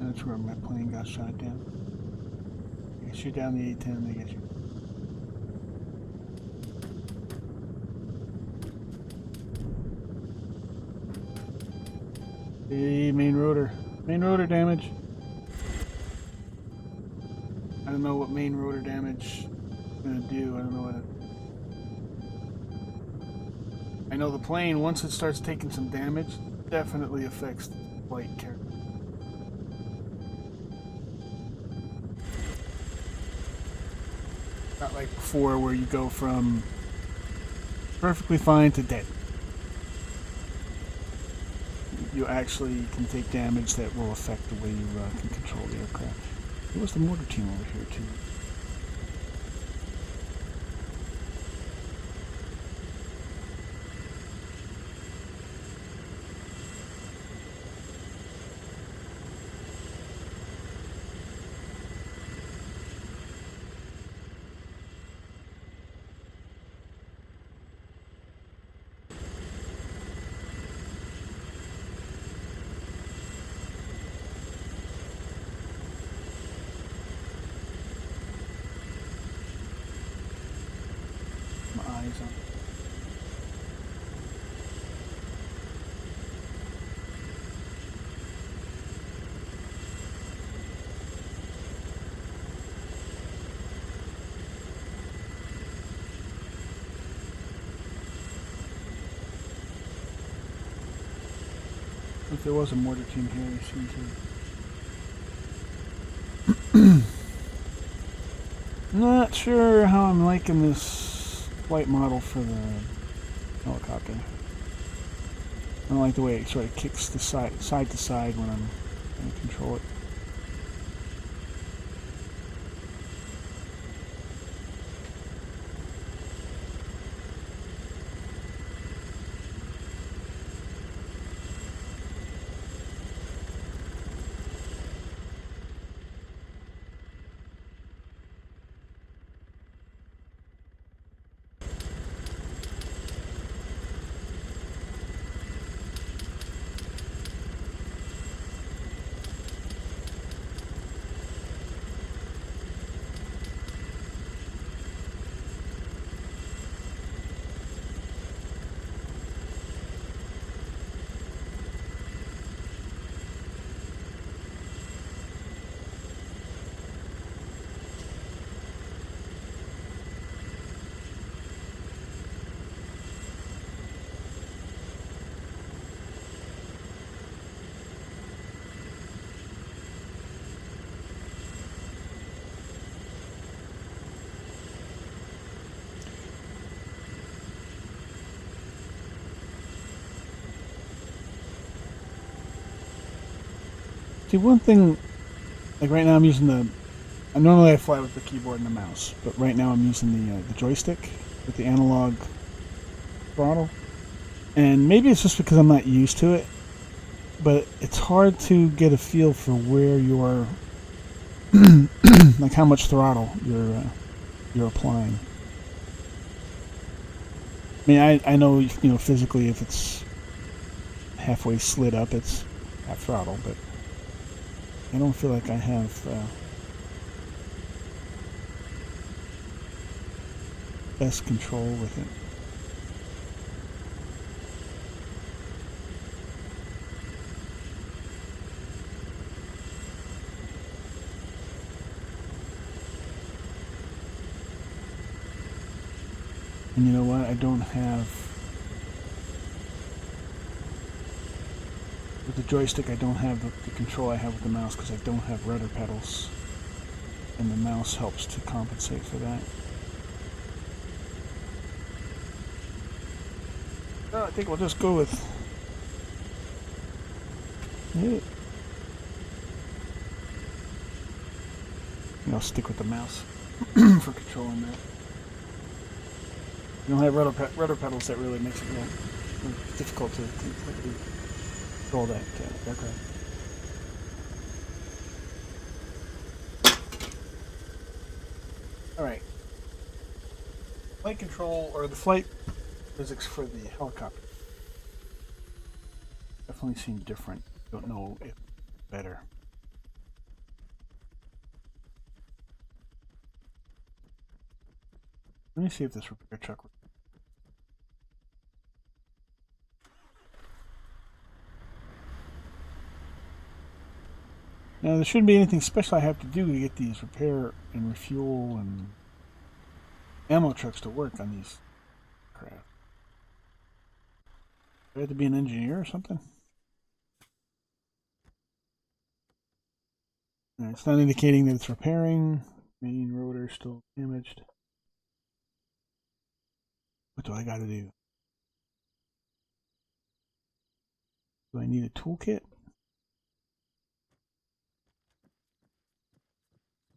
That's where my plane got shot down. You shoot down the A-10, they get you. Hey, main rotor. Main rotor damage. I don't know what main rotor damage is going to do. I don't know what it... I know the plane, once it starts taking some damage, definitely affects the flight character. Not like before where you go from perfectly fine to dead. You actually can take damage that will affect the way you can control the aircraft. There was the mortar team over here too. Eyes on. If there was a mortar team here, they seem to. Not sure how I'm liking this flight model for the helicopter. I don't like the way it sort of kicks the side to side when I'm trying to control it. See, one thing, like right now I'm using the. Normally I fly with the keyboard and the mouse, but right now I'm using the joystick with the analog throttle. And maybe it's just because I'm not used to it, but it's hard to get a feel for where you're, like how much throttle you're applying. I mean, I know physically if it's halfway slid up, it's half throttle, but I don't feel like I have best control with it. And you know what? I don't have with the joystick. I don't have the control I have with the mouse because I don't have rudder pedals, and the mouse helps to compensate for that. No, I think we'll just go with it. I'll stick with the mouse for controlling that. You don't have rudder pedals, that really makes it real difficult to completely control that aircraft. All right. Flight control, or the flight physics for the helicopter, definitely seem different. Don't know if better. Let me see if this repair truck. Now, there shouldn't be anything special I have to do to get these repair and refuel and ammo trucks to work on these craft. Do I have to be an engineer or something? Right, it's not indicating that it's repairing. Main rotor still damaged. What do I got to do? Do I need a toolkit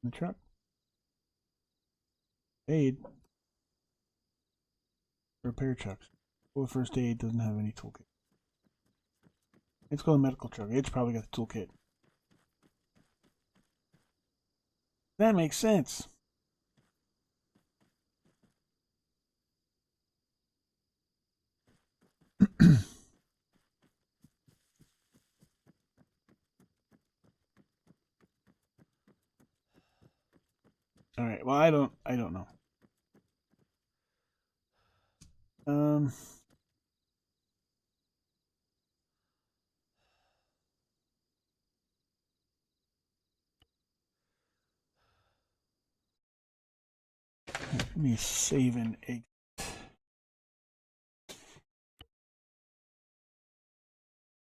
in the truck? Aid. Repair trucks. Well, first aid doesn't have any toolkit. Let's go to the medical truck. It's probably got the toolkit. That makes sense. All right. Well, I don't know. Um. Let me save an egg.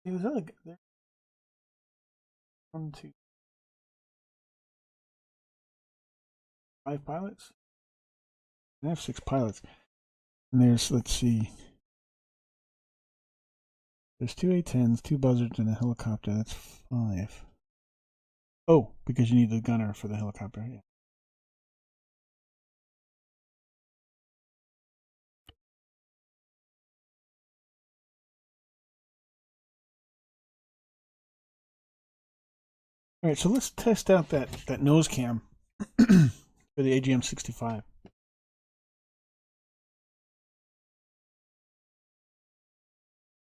Is that like there? 1, 2, 5 pilots? I have 6 pilots. And there's, let's see. There's 2 A-10s, 2 buzzards, and a helicopter. That's 5. Oh, because you need the gunner for the helicopter. Yeah. All right, so let's test out that nose cam for the AGM-65.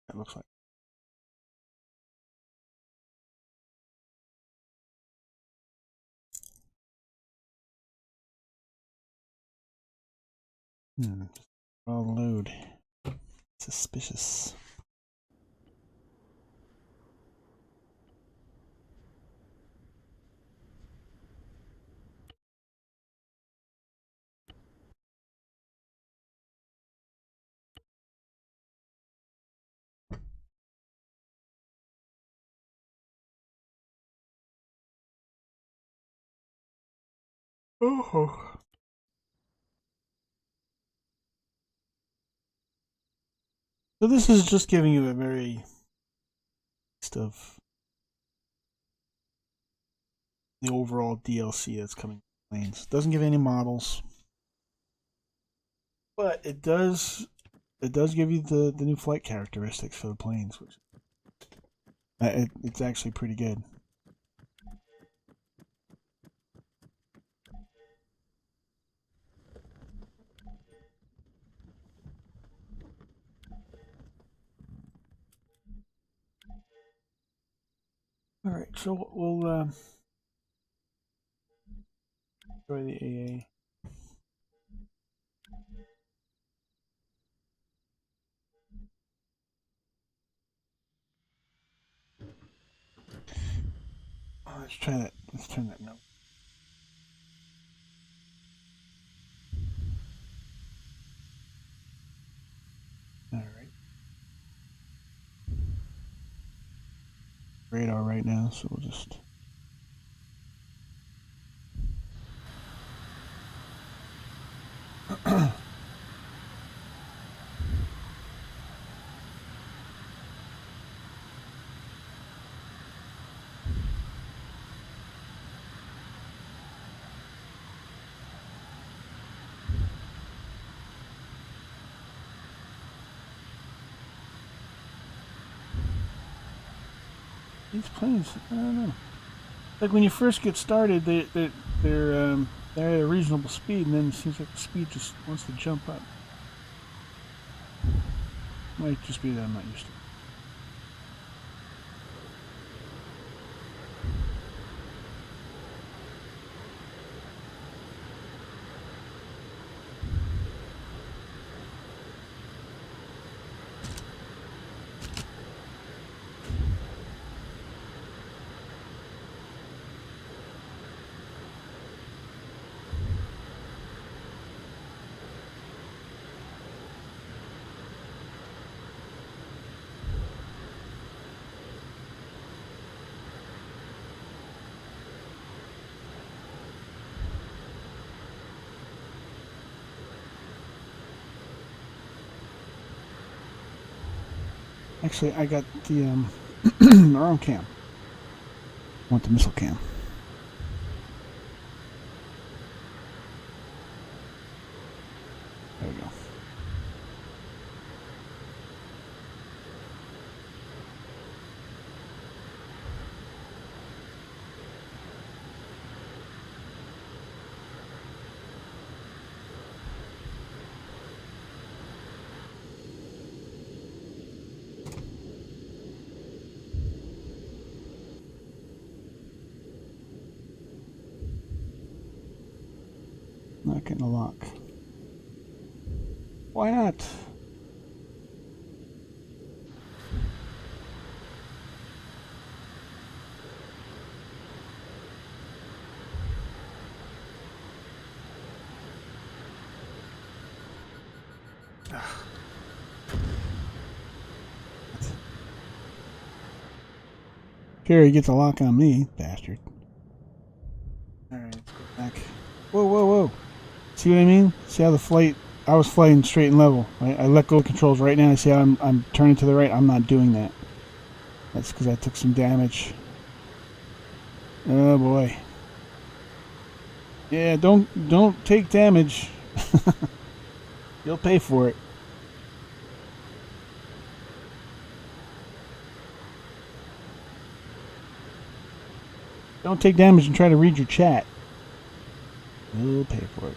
That looks like. All load. Suspicious. Oh. So this is just giving you a very stuff. the overall DLC that's coming to planes. It doesn't give any models, but it does give you the new flight characteristics for the planes, which it's actually pretty good. All right, so we'll try the AA. Oh, let's try that. Let's turn that note. All right. Radar right now, so we'll just. These planes, I don't know. Like when you first get started, they're at a reasonable speed, and then it seems like the speed just wants to jump up. Might just be that I'm not used to it. Actually, I got the arm cam. I want the missile cam. There we go. Not getting a lock. Why not? Gary gets a lock on me, bastard. Alright, let's go back. Whoa, whoa, whoa. See what I mean? See how the flight... I was flying straight and level. Right? I let go of controls right now. I see how I'm turning to the right. I'm not doing that. That's because I took some damage. Oh boy. Yeah, don't take damage. You'll pay for it. Don't take damage and try to read your chat. You'll pay for it.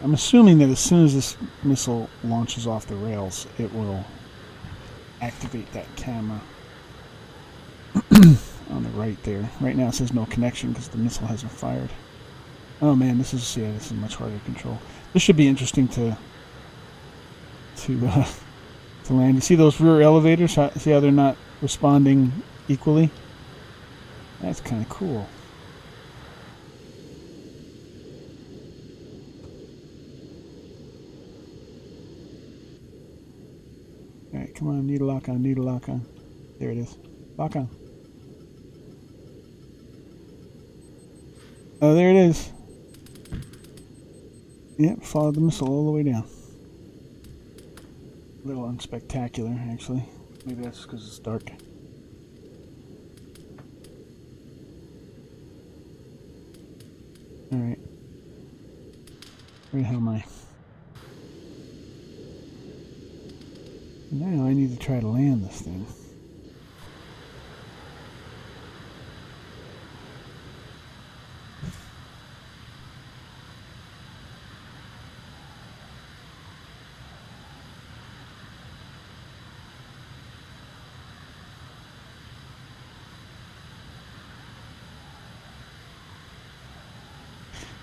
I'm assuming that as soon as this missile launches off the rails, it will activate that camera on the right there. Right now it says no connection because the missile hasn't fired. Oh man, this is much harder to control. This should be interesting to land. You see those rear elevators? See how they're not responding equally? That's kind of cool. Alright, come on, need a lock on, need a lock on. There it is. Lock on. Oh, there it is. Yep, followed the missile all the way down. A little unspectacular, actually. Maybe that's because it's dark. Alright. Where the hell am I? Now I need to try to land this thing.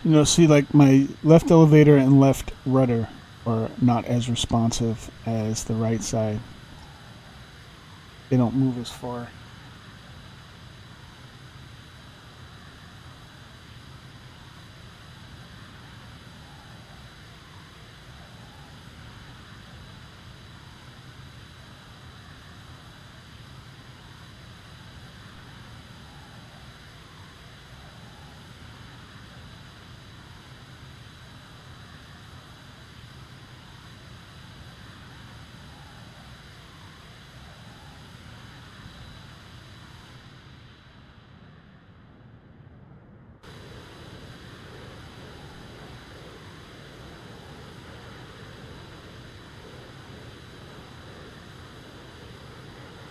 You know, see, like my left elevator and left rudder are not as responsive as the right side. They don't move as far.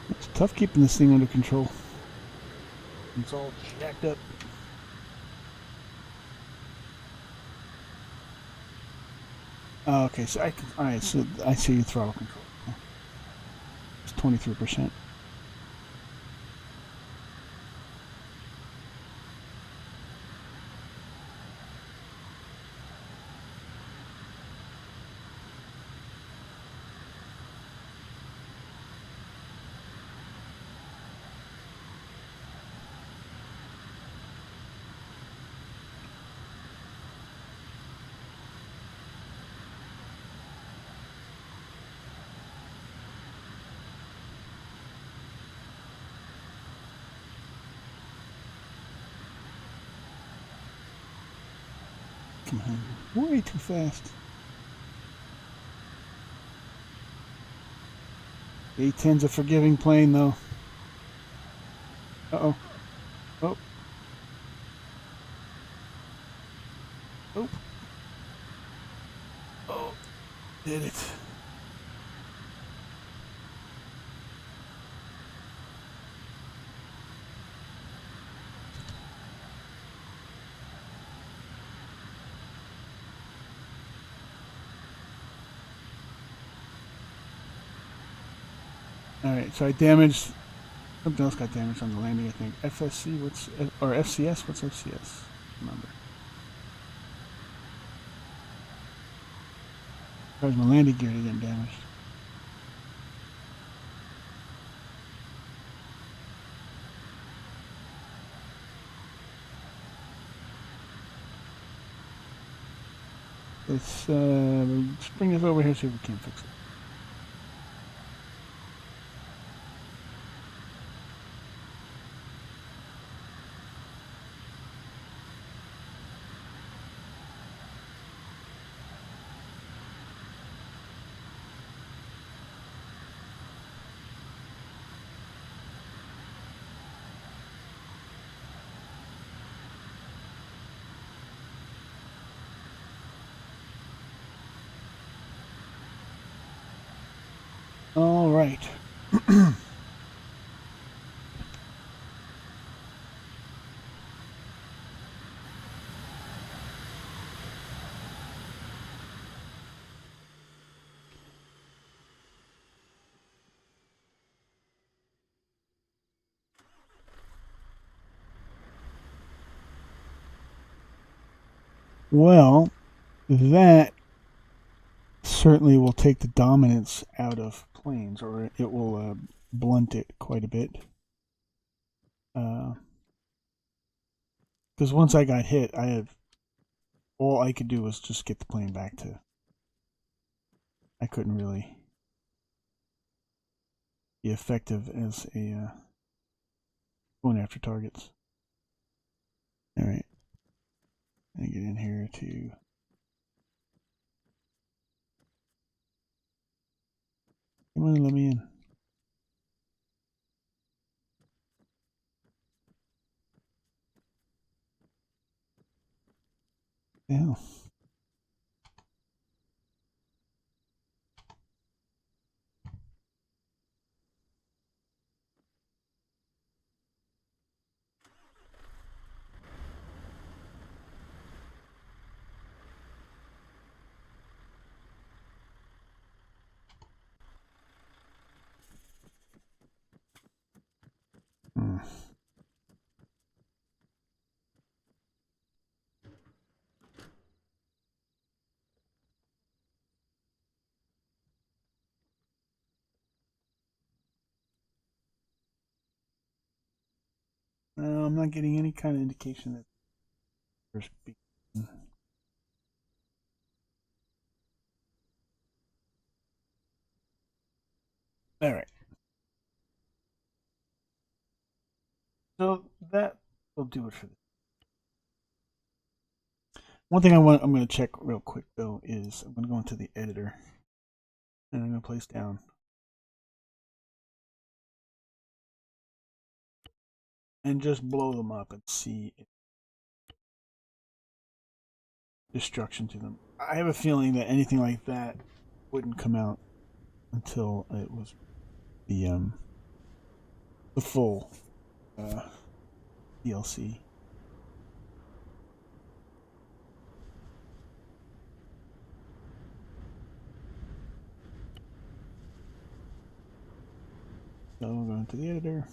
It's tough keeping this thing under control. It's all jacked up. Oh, okay, so I can. Alright, so I see your throttle control. It's 23%. Come on, way too fast. The A-10's a forgiving plane, though. Uh-oh. Oh. Oh. Oh. Did it. Alright, so I damaged... Something else got damaged on the landing, I think. FSC, what's... Or FCS? What's FCS? Remember. As far as my landing gear getting damaged. Let's bring this over here, see if we can fix it. All right. Well, that certainly will take the dominance out of planes, or it will blunt it quite a bit. Because once I got hit, all I could do was just get the plane back to. I couldn't really be effective as a going after targets. All right, I get in here to. Come on, let me in. Yeah. Hmm. I'm not getting any kind of indication that there's being. All right. So that will do it for this. One thing I'm going to check real quick though is I'm going to go into the editor and I'm going to place down and just blow them up and see destruction to them. I have a feeling that anything like that wouldn't come out until it was the full uh, DLC. So we'll go into the editor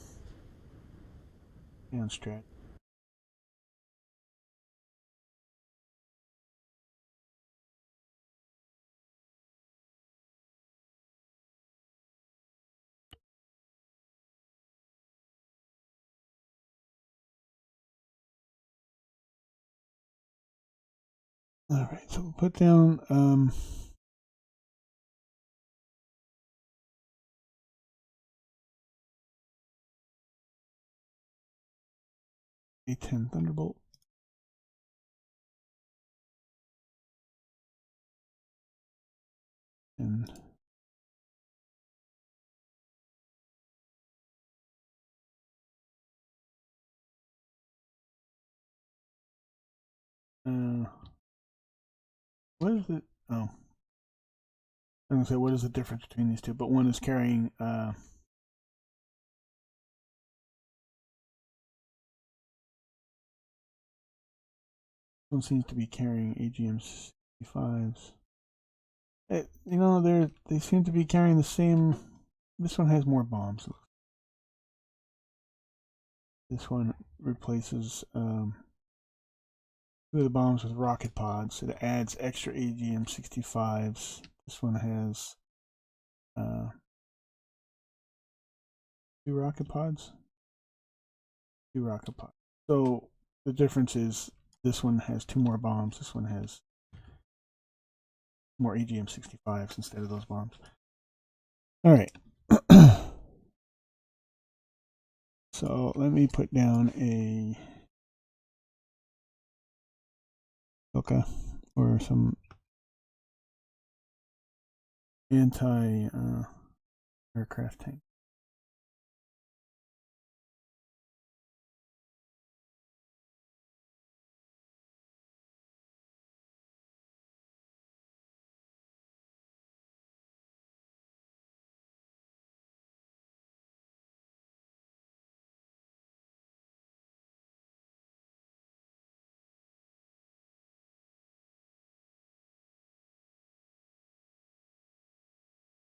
and strat. All right, so we'll put down A10 Thunderbolt. And what is it? Oh, I'm gonna say what is the difference between these two? But one is carrying one seems to be carrying AGM 65s. They seem to be carrying the same. This one has more bombs. This one replaces two of the bombs with rocket pods. It adds extra AGM 65s. This one has uh, two rocket pods. Two rocket pods. So the difference is this one has two more bombs. This one has more AGM 65s instead of those bombs. All right. So let me put down a or some anti aircraft tank.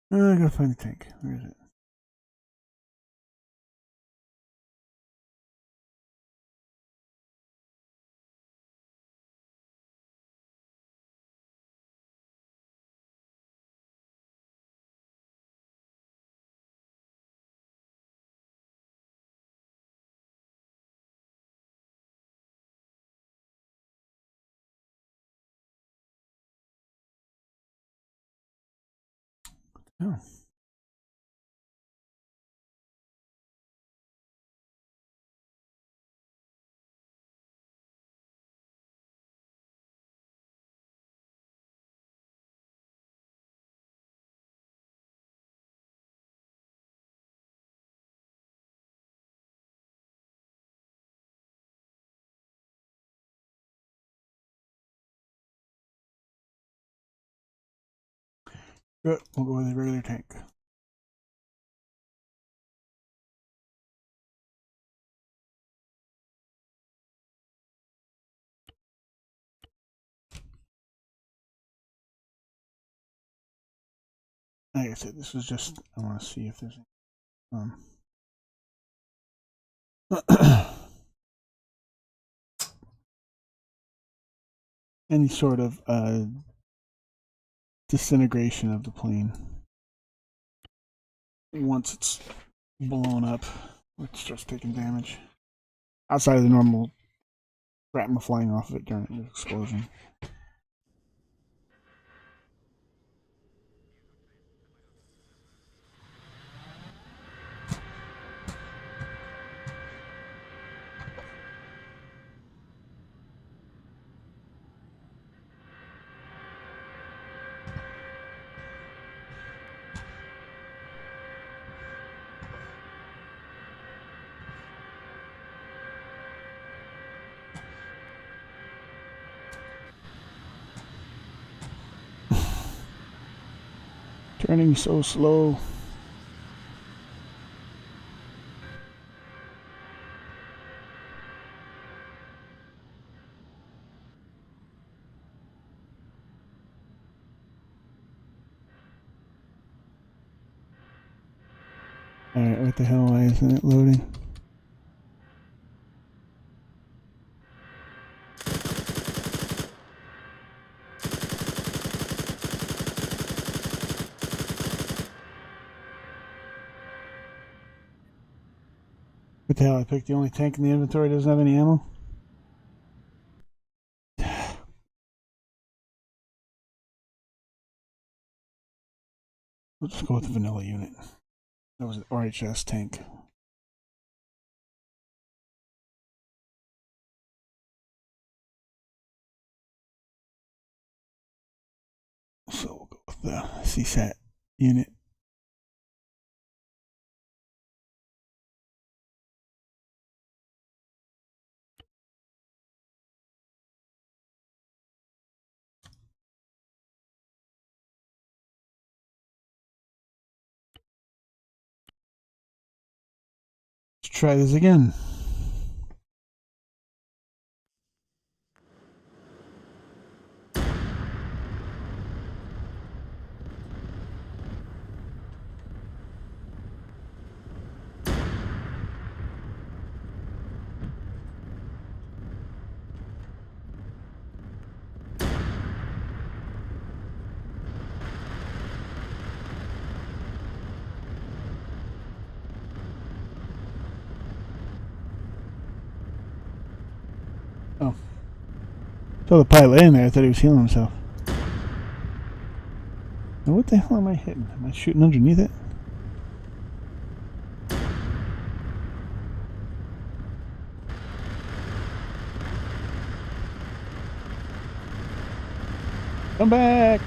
I gotta find the tank. Where is it? Oh. Good. We'll go with the regular tank. Like I said, this was just, I want to see if there's any sort of disintegration of the plane once it's blown up, or it starts taking damage outside of the normal shrapnel flying off of it during the explosion. Turning so slow. Alright, what the hell? Why isn't it loading? What the hell? I picked the only tank in the inventory that doesn't have any ammo? Let's go with the vanilla unit. That was an RHS tank. So we'll go with the CSAT unit. Let's try this again. Oh. Saw the pilot in there. I thought he was healing himself. Now what the hell am I hitting? Am I shooting underneath it? Come back!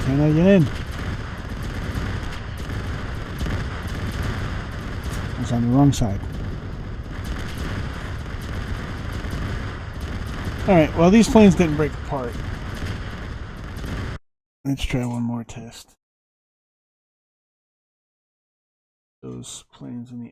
Can I get in? I was on the wrong side. Alright, well these planes didn't break apart. Let's try one more test. Those planes in the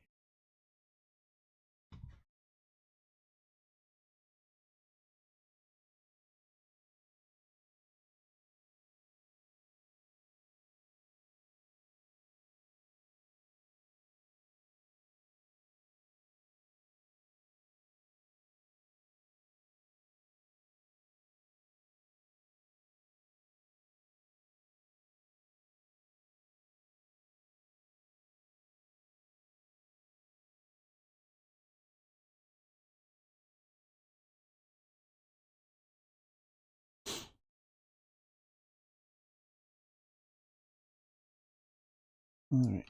All right.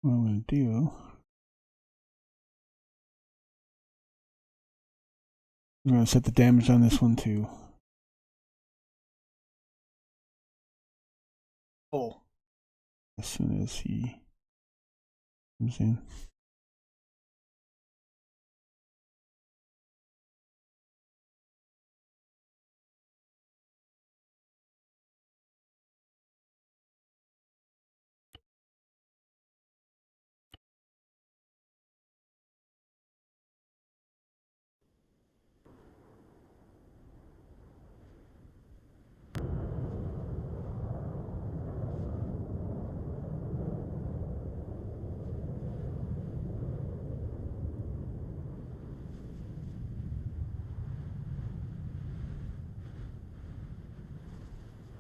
What I'm going to do, I'm going to set the damage on this one to full as soon as he comes in.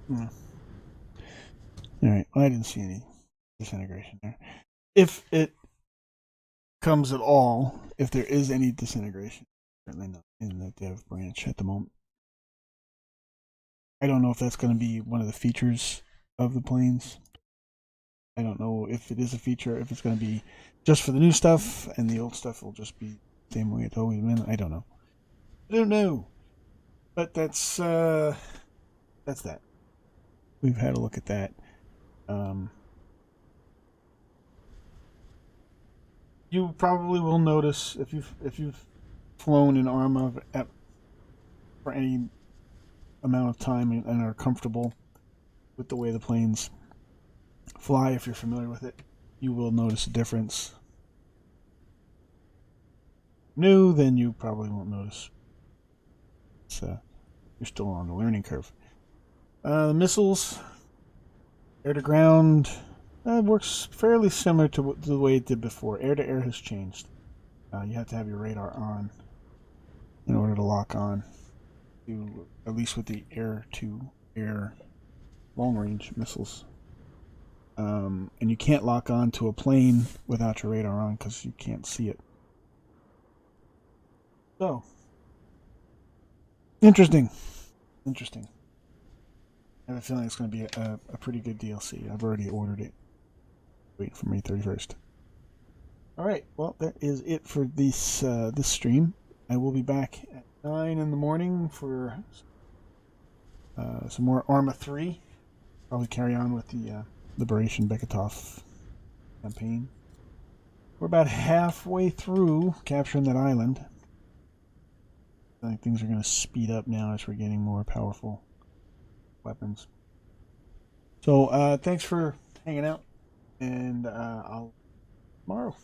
All right. Well, I didn't see any disintegration there. If it comes at all, if there is any disintegration, certainly not in the dev branch at the moment. I don't know if that's going to be one of the features of the planes. I don't know if it is a feature, if it's going to be just for the new stuff, and the old stuff will just be the same way it's always been. I don't know. But that's that. We've had a look at that. You probably will notice if you've flown in Arma for any amount of time and are comfortable with the way the planes fly, if you're familiar with it, you will notice a difference. New, then you probably won't notice. You're still on the learning curve. The missiles, air to ground, works fairly similar to the way it did before. Air to air has changed. You have to have your radar on in order to lock on, at least with the air to air long range missiles. And you can't lock on to a plane without your radar on because you can't see it. So, interesting. I have a feeling it's going to be a pretty good DLC. I've already ordered it. Waiting for May 31st. All right. Well, that is it for this stream. I will be back at 9 in the morning for some more Arma 3. Probably carry on with the Liberation Beketov campaign. We're about halfway through capturing that island. I think things are going to speed up now as we're getting more powerful weapons. So thanks for hanging out, and I'll tomorrow.